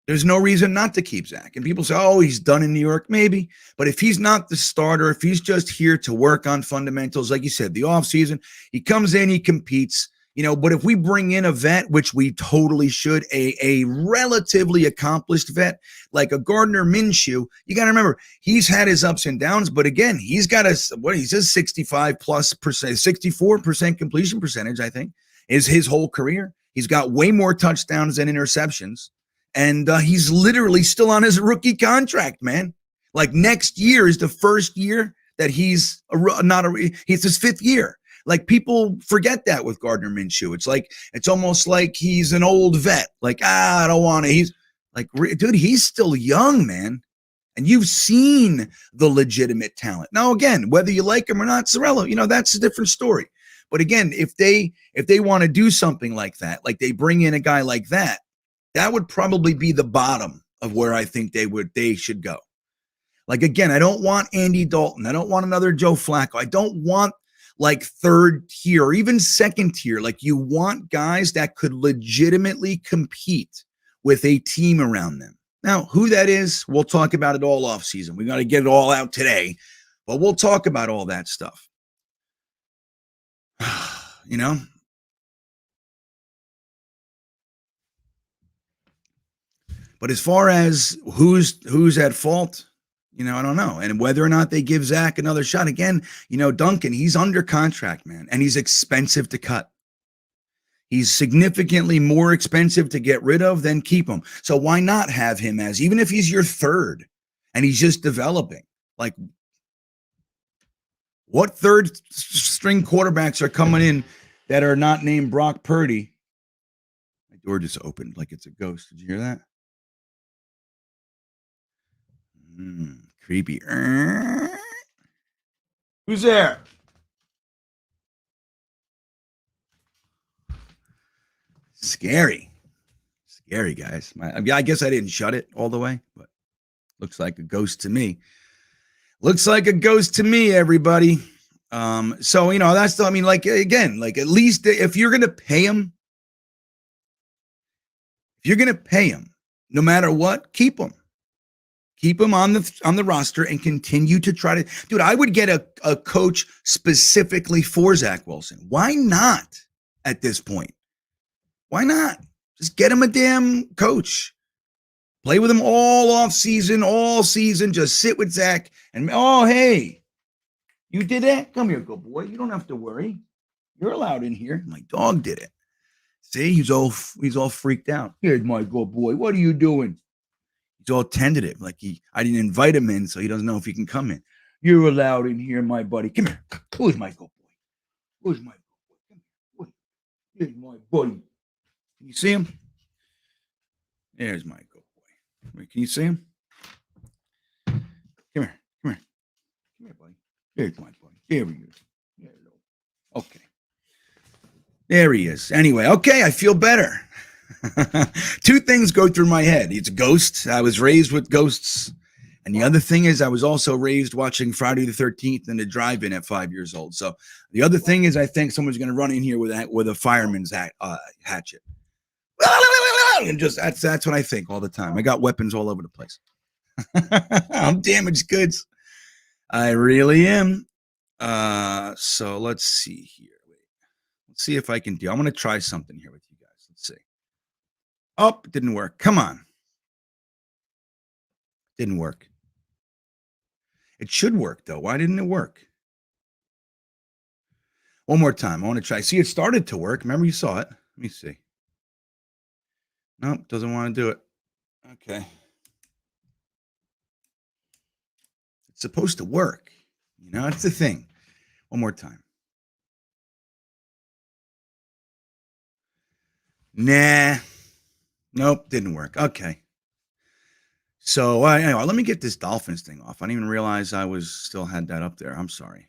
there's no reason not to keep Zach. And people say, oh, he's done in New York. Maybe. But if he's not the starter, if he's just here to work on fundamentals, like you said, the offseason, he comes in, he competes. But if we bring in a vet, which we totally should, a relatively accomplished vet like a Gardner Minshew, you got to remember he's had his ups and downs, but again, he's got he says 64% completion percentage, I think, is his whole career. He's got way more touchdowns than interceptions, and he's literally still on his rookie contract, man. Like next year is the first year that he's it's his 5th year. Like people forget that with Gardner Minshew. It's almost like he's an old vet. Like, I don't want to. He's like, dude, he's still young, man. And you've seen the legitimate talent. Now, again, whether you like him or not, Sorello, that's a different story. But again, if they want to do something like that, like they bring in a guy like that, that would probably be the bottom of where I think they should go. Like, again, I don't want Andy Dalton. I don't want another Joe Flacco. I don't want like 3rd tier or even 2nd tier. Like you want guys that could legitimately compete with a team around them. Now, who that is, we'll talk about it all off season. We got to get it all out today, but we'll talk about all that stuff. But as far as who's at fault, I don't know. And whether or not they give Zach another shot, again, Duncan, he's under contract, man, and he's expensive to cut. He's significantly more expensive to get rid of than keep him. So why not have him even if he's your 3rd and he's just developing? Like, what 3rd string quarterbacks are coming in that are not named Brock Purdy? My door just opened like it's a ghost. Did you hear that? Creepy. Who's there? Scary, guys. I guess I didn't shut it all the way, but looks like a ghost to me. Everybody. So that's at least if you're gonna pay him, no matter what, keep him. Keep him on the roster and continue to try to. Dude, I would get a coach specifically for Zach Wilson. Why not at this point? Why not? Just get him a damn coach. Play with him all season. Just sit with Zach and, oh, hey, you did that? Come here, good boy. You don't have to worry. You're allowed in here. My dog did it. See, he's all freaked out. Here's my good boy. What are you doing? He's all tentative, like I didn't invite him in, so he doesn't know if he can come in. You're allowed in here, my buddy. Come here. Who's my good boy? Who's my good boy? Come here. Here's my buddy. Can you see him? There's my good boy. Wait, can you see him? Come here. Come here, buddy. There's my buddy. There he is. Okay. There he is. Anyway, okay, I feel better. Two things go through my head. It's ghosts. I was raised with ghosts. And the other thing is I was also raised watching Friday the 13th in the drive-in at 5 years old. So the other thing is I think someone's going to run in here with a fireman's hatchet. And just that's what I think all the time. I got weapons all over the place. I'm damaged goods. I really am. So let's see here. Wait. Let's see if I can do. I'm going to try something here with you guys. Let's see. Oh, it didn't work. Come on. Didn't work. It should work, though. Why didn't it work? One more time. I want to try. See, it started to work. Remember you saw it. Let me see. Nope, doesn't want to do it. Okay. It's supposed to work. You know, that's the thing. One more time. Nah. Nope, didn't work. Okay. So anyway, let me get this Dolphins thing off. I didn't even realize I still had that up there. I'm sorry.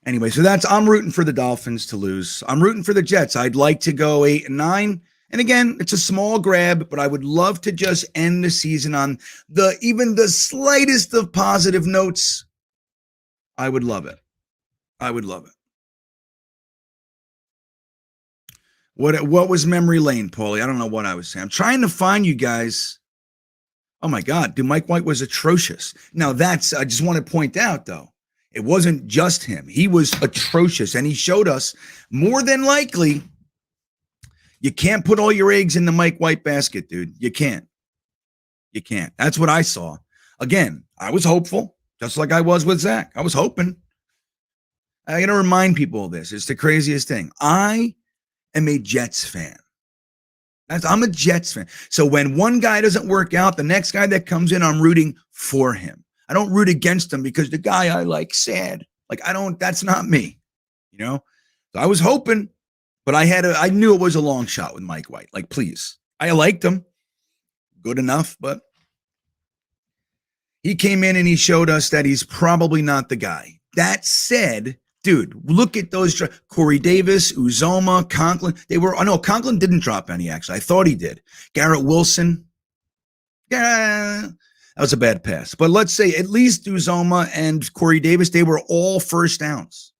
Anyway, so I'm rooting for the Dolphins to lose. I'm rooting for the Jets. I'd like to go 8-9. And again, it's a small grab, but I would love to just end the season on even the slightest of positive notes. I would love it. I would love it. What was memory lane, Paulie? I don't know what I was saying. I'm trying to find you guys. Oh my God, dude, Mike White was atrocious. Now I just want to point out though, it wasn't just him. He was atrocious, and he showed us more than likely you can't put all your eggs in the Mike White basket, dude. You can't. You can't. That's what I saw. Again, I was hopeful, just like I was with Zach. I was hoping. I got to remind people of this. It's the craziest thing. I am a Jets fan. I'm a Jets fan. So when one guy doesn't work out, the next guy that comes in, I'm rooting for him. I don't root against him because the guy I like sad. That's not me. You know? So I was hoping, but I knew it was a long shot with Mike White. Like, please. I liked him. Good enough, but he came in and he showed us that he's probably not the guy. That said, dude, look at those. Corey Davis, Uzoma, Conklin. Conklin didn't drop any, actually. I thought he did. Garrett Wilson. Yeah, that was a bad pass. But let's say at least Uzoma and Corey Davis, they were all first downs.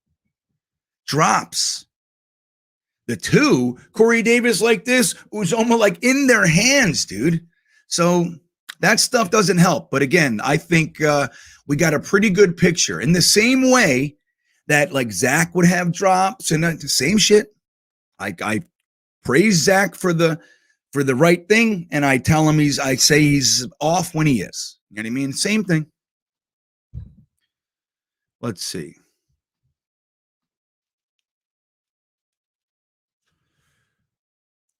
Drops. The two, Corey Davis like this, Uzoma like in their hands, dude. So that stuff doesn't help. But again, I think we got a pretty good picture. In the same way that like Zach would have drops and the same shit. I praise Zach for the right thing, and I tell him I say he's off when he is. You know what I mean? Same thing. Let's see.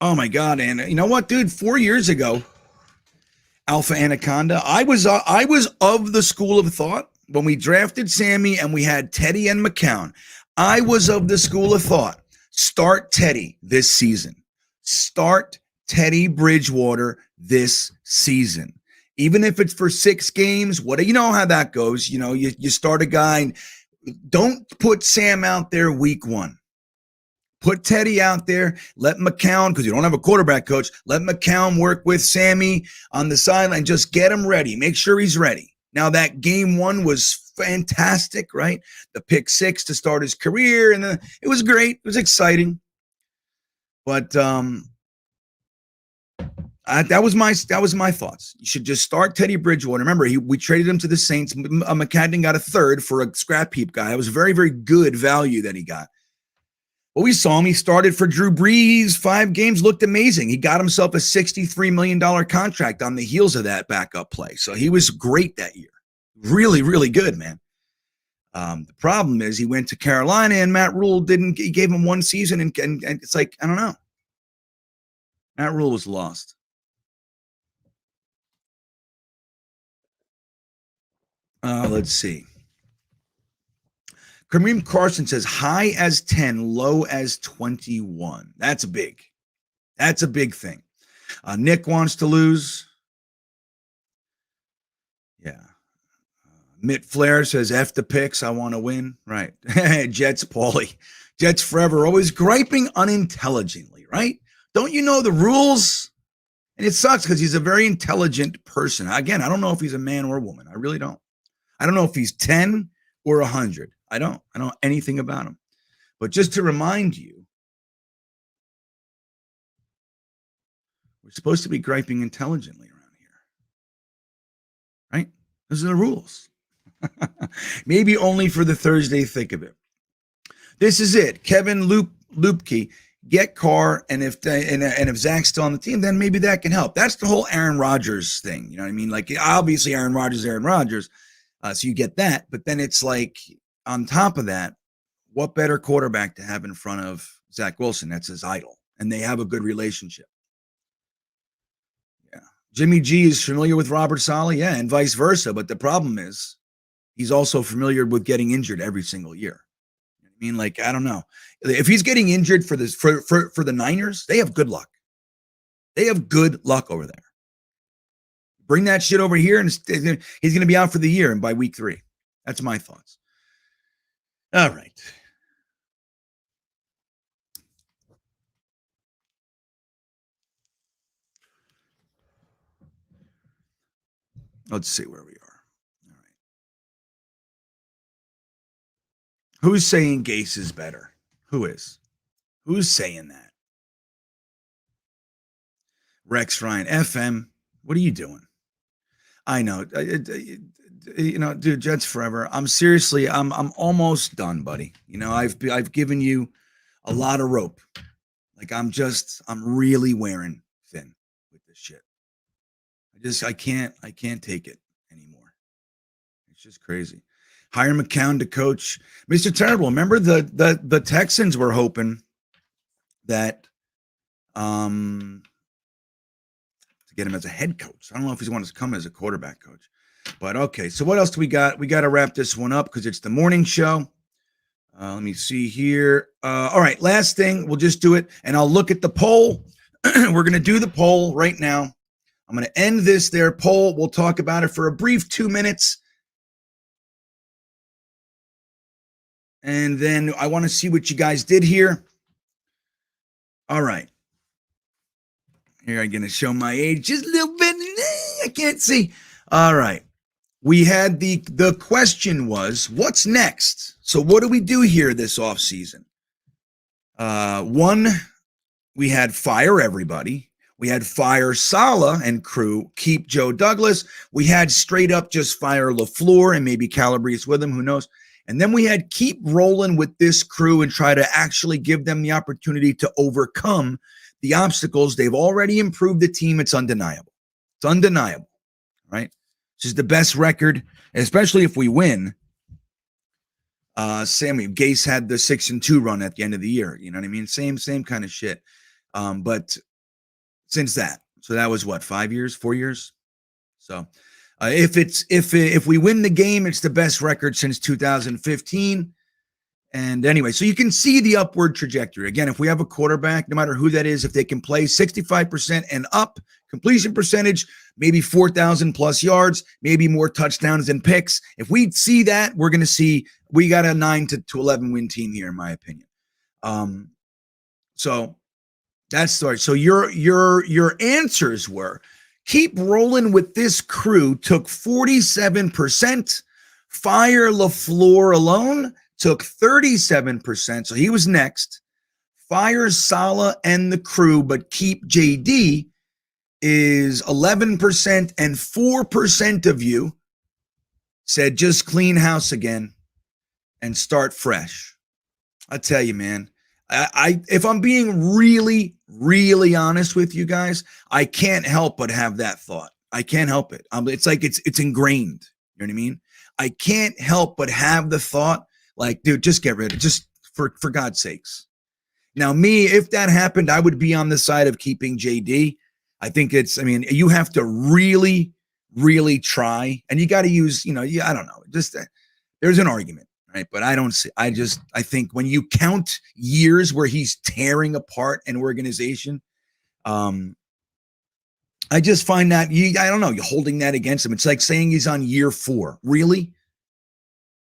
Oh my God. And you know what, dude? 4 years ago, Alpha Anaconda, I was of the school of thought when we drafted Sammy and we had Teddy and McCown. I was of the school of thought. Start Teddy this season. Start Teddy Bridgewater this season. Even if it's for 6 games, you know how that goes. You know, you start a guy and don't put Sam out there week 1. Put Teddy out there. Let McCown, because you don't have a quarterback coach, let McCown work with Sammy on the sideline. Just get him ready. Make sure he's ready. Now, that game 1 was fantastic, right? The pick 6 to start his career, and it was great. It was exciting. But That was my thoughts. You should just start Teddy Bridgewater. Remember, we traded him to the Saints. McCadden got a third for a scrap heap guy. It was very, very good value that he got. Well, we saw him. He started for Drew Brees. 5 games, looked amazing. He got himself a $63 million contract on the heels of that backup play. So he was great that year. Really, really good, man. The problem is he went to Carolina and Matt Rule he gave him 1 season and it's like, I don't know. Matt Rule was lost. Let's see. Kareem Carson says high as 10, low as 21. That's big. That's a big thing. Nick wants to lose. Yeah. Mitt Flair says F the picks. I want to win. Right. Jets, Paulie. Jets forever. Always griping unintelligently, right? Don't you know the rules? And it sucks because he's a very intelligent person. Again, I don't know if he's a man or a woman. I really don't. I don't know if he's 10 or 100. I don't know anything about him. But just to remind you, we're supposed to be griping intelligently around here. Right? Those are the rules. Maybe only for the Thursday thick of it. This is it. Kevin Lupke, get Carr, and if Zach's still on the team, then maybe that can help. That's the whole Aaron Rodgers thing. You know what I mean? Like, obviously Aaron Rodgers. So you get that, but then it's like, on top of that, what better quarterback to have in front of Zach Wilson? That's his idol, and they have a good relationship. Yeah, Jimmy G is familiar with Robert Saleh, yeah, and vice versa. But the problem is, he's also familiar with getting injured every single year. I mean, like, I don't know if he's getting injured for this for the Niners. They have good luck. They have good luck over there. Bring that shit over here, and he's going to be out for the year and by week 3. That's my thoughts. All right. Let's see where we are. All right. Who's saying Gase is better? Who is? Who's saying that? Rex Ryan, FM, what are you doing? I know. You know, dude, Jets forever. I'm almost done, buddy. You know, I've given you a lot of rope. Like, I'm really wearing thin with this shit. I can't take it anymore. It's just crazy. Hire McCown to coach. Mr. Terrible. Remember the Texans were hoping that to get him as a head coach. I don't know if he's wanted to come as a quarterback coach. But okay, so what else do we got? We got to wrap this one up because it's the morning show. Let me see here. All right, last thing. We'll just do it, and I'll look at the poll. We're going to do the poll right now. I'm going to end this poll. We'll talk about it for a brief 2 minutes. And then I want to see what you guys did here. All right. Here I'm going to show my age just a little bit. I can't see. All right. We had the question was, what's next? So what do we do here this offseason? One, we had fire everybody. We had fire Saleh and crew, keep Joe Douglas. We had straight up just fire LaFleur and maybe Calabrese with him, who knows? And then we had keep rolling with this crew and try to actually give them the opportunity to overcome the obstacles. They've already improved the team. It's undeniable. It's undeniable, right? This is the best record, especially if we win. Sammy Gase had the 6-2 run at the end of the year. You know what I mean? Same kind of shit. But since that, so that was what, 4 years? So if we win the game, it's the best record since 2015. And anyway, so you can see the upward trajectory. Again, if we have a quarterback, no matter who that is, if they can play 65% and up, completion percentage, maybe 4,000 plus yards, maybe more touchdowns than picks. If we see that, we're going to see we got a 9 to 11 win team here, in my opinion. So that's the story. So your answers were keep rolling with this crew took 47%. Fire LaFleur alone took 37%. So he was next. Fire Saleh and the crew, but keep JD is 11% and 4% of you said just clean house again and start fresh. I tell you, man, I if I'm being really, really honest with you guys, I can't help but have that thought. I can't help it. It's like it's ingrained. You know what I mean? I can't help but have the thought, like, dude, just get rid of it. Just for God's sakes. Now, me, if that happened, I would be on the side of keeping JD. I think you have to really, really try, and you got to use, I don't know, just there's an argument, right? But I think when you count years where he's tearing apart an organization, I just find that I don't know, you're holding that against him. It's like saying he's on year 4. Really?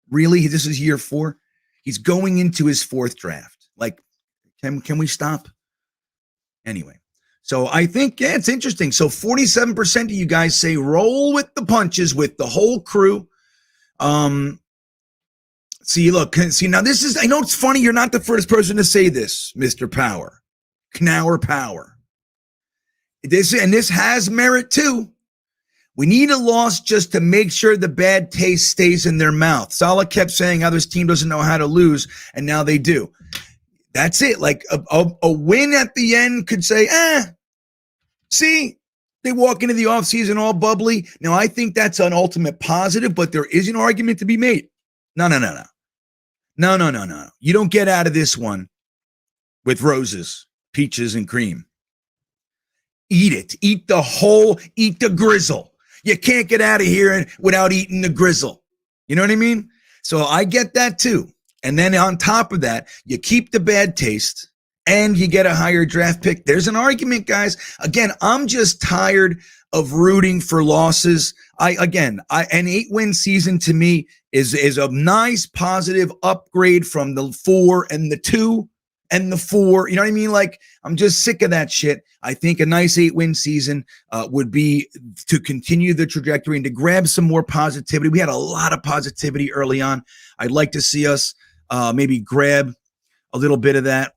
This is year 4? He's going into his 4th draft. Like, can we stop? Anyway, so I think, it's interesting. So 47% of you guys say roll with the punches with the whole crew. See, now this is, I know it's funny. You're not the first person to say this, Mr. Power. Knauer Power. This has merit too. We need a loss just to make sure the bad taste stays in their mouth. Saleh kept saying how this team doesn't know how to lose, and now they do. That's it. Like a win at the end could say, see, they walk into the offseason all bubbly. Now, I think that's an ultimate positive, but there is an argument to be made. No. You don't get out of this one with roses, peaches, and cream. Eat it. Eat the grizzle. You can't get out of here without eating the grizzle. You know what I mean? So I get that too. And then on top of that, you keep the bad taste and you get a higher draft pick. There's an argument, guys. Again, I'm just tired of rooting for losses. An 8-win season to me is a nice positive upgrade from the 4 and the 2 and the 4. You know what I mean? Like, I'm just sick of that shit. I think a nice 8-win season would be to continue the trajectory and to grab some more positivity. We had a lot of positivity early on. I'd like to see us maybe grab a little bit of that.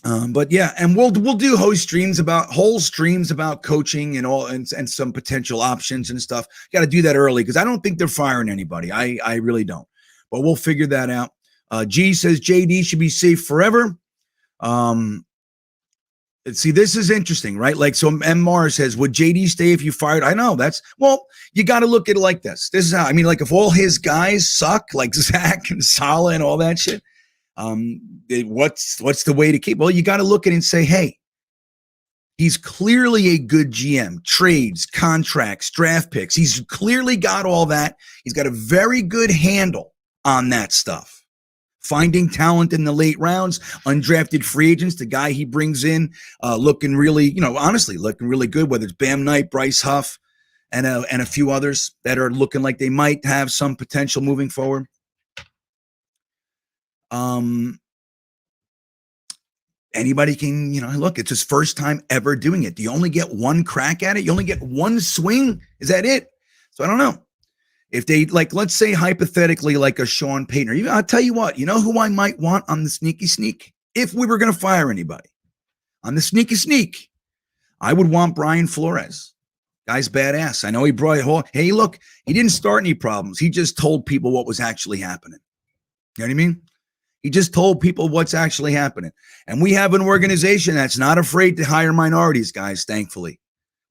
But yeah, and we'll do whole streams about coaching and all and some potential options and stuff. Got to do that early because I don't think they're firing anybody. I really don't. But we'll figure that out. G says JD should be safe forever. See, this is interesting, right? Like, so M. Mars says, would JD stay if you fired? I know you got to look at it like this. This is how, like, if all his guys suck, like Zach and Saleh and all that shit, what's the way to keep? Well, you got to look at it and say, hey, he's clearly a good GM, trades, contracts, draft picks. He's clearly got all that. He's got a very good handle on that stuff. Finding talent in the late rounds, undrafted free agents, the guy he brings in, looking really, honestly, looking really good, whether it's Bam Knight, Bryce Huff, and a few others that are looking like they might have some potential moving forward. Anybody can, look, it's his first time ever doing it. Do you only get one crack at it? You only get one swing? Is that it? So I don't know. If they, like, let's say hypothetically, like a Sean Payton, or even, I'll tell you what, who I might want on the sneaky sneak? If we were going to fire anybody on the sneaky sneak, I would want Brian Flores. Guy's badass. I know he brought it home. Hey, look, he didn't start any problems. He just told people what was actually happening. You know what I mean? He just told people what's actually happening. And we have an organization that's not afraid to hire minorities, guys, thankfully.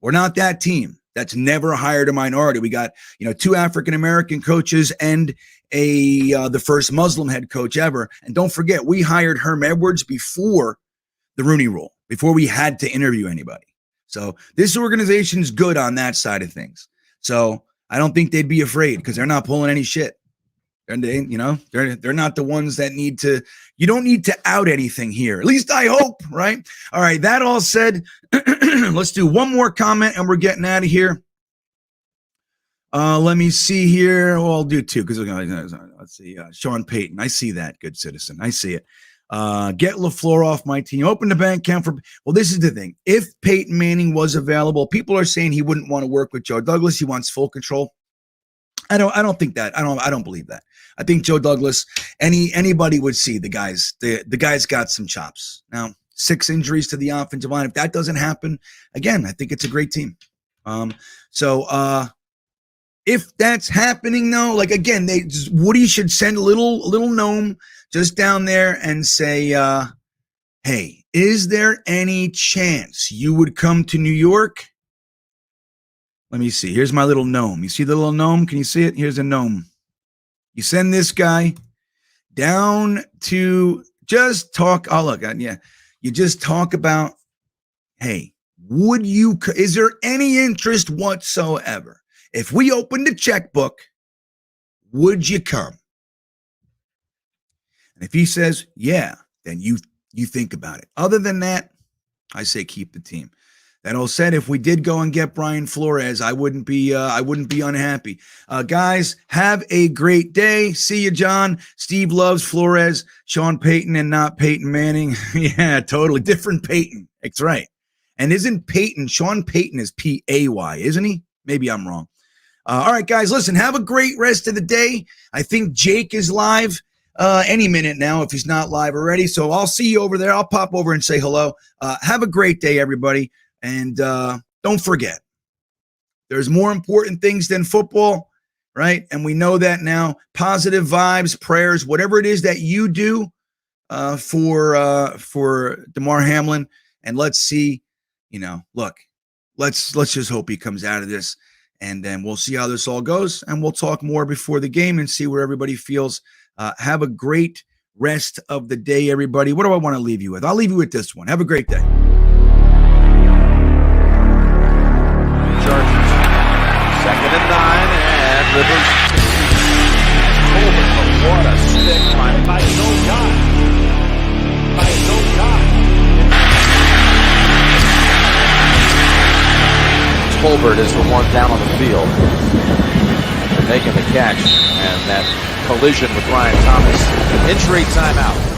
We're not that team that's never hired a minority. We got, 2 African-American coaches and the first Muslim head coach ever. And don't forget, we hired Herm Edwards before the Rooney Rule, before we had to interview anybody. So this organization's good on that side of things. So I don't think they'd be afraid because they're not pulling any shit. And they're not the ones that need to, you don't need to out anything here. At least I hope, right? All right. That all said, let's do one more comment and we're getting out of here. Let me see here. Well, I'll do 2 because let's see. Sean Payton. I see that, good citizen. I see it. Get LaFleur off my team. Open the bank account for, well, this is the thing. If Peyton Manning was available, people are saying he wouldn't want to work with Joe Douglas. He wants full control. I don't think that. I don't believe that. I think Joe Douglas, anybody would see the guy's got some chops. Now, 6 injuries to the offensive line. If that doesn't happen, again, I think it's a great team. So if that's happening, though, like again, Woody should send a little gnome just down there and say, hey, is there any chance you would come to New York? Let me see. Here's my little gnome. You see the little gnome? Can you see it? Here's a gnome. You send this guy down to just talk. Oh, look, yeah. You just talk about, hey, is there any interest whatsoever? If we opened a checkbook, would you come? And if he says, yeah, then you think about it. Other than that, I say keep the team. That all said, if we did go and get Brian Flores, I wouldn't be unhappy. Guys, have a great day. See you, John. Steve loves Flores, Sean Payton, and not Peyton Manning. Yeah, totally different Peyton. That's right. And isn't Peyton? Sean Payton is P-A-Y, isn't he? Maybe I'm wrong. All right, guys, listen. Have a great rest of the day. I think Jake is live any minute now if he's not live already. So I'll see you over there. I'll pop over and say hello. Have a great day, everybody. And don't forget, there's more important things than football, right? And we know that now. Positive vibes, prayers, whatever it is that you do for Damar Hamlin. And let's see, look, let's just hope he comes out of this. And then we'll see how this all goes. And we'll talk more before the game and see where everybody feels. Have a great rest of the day, everybody. What do I want to leave you with? I'll leave you with this one. Have a great day. Second and 9, and Rivers. Colbert, what a stick by his own guy. By his own guy. Colbert is the one down on the field, making the catch, and that collision with Ryan Thomas. Injury timeout.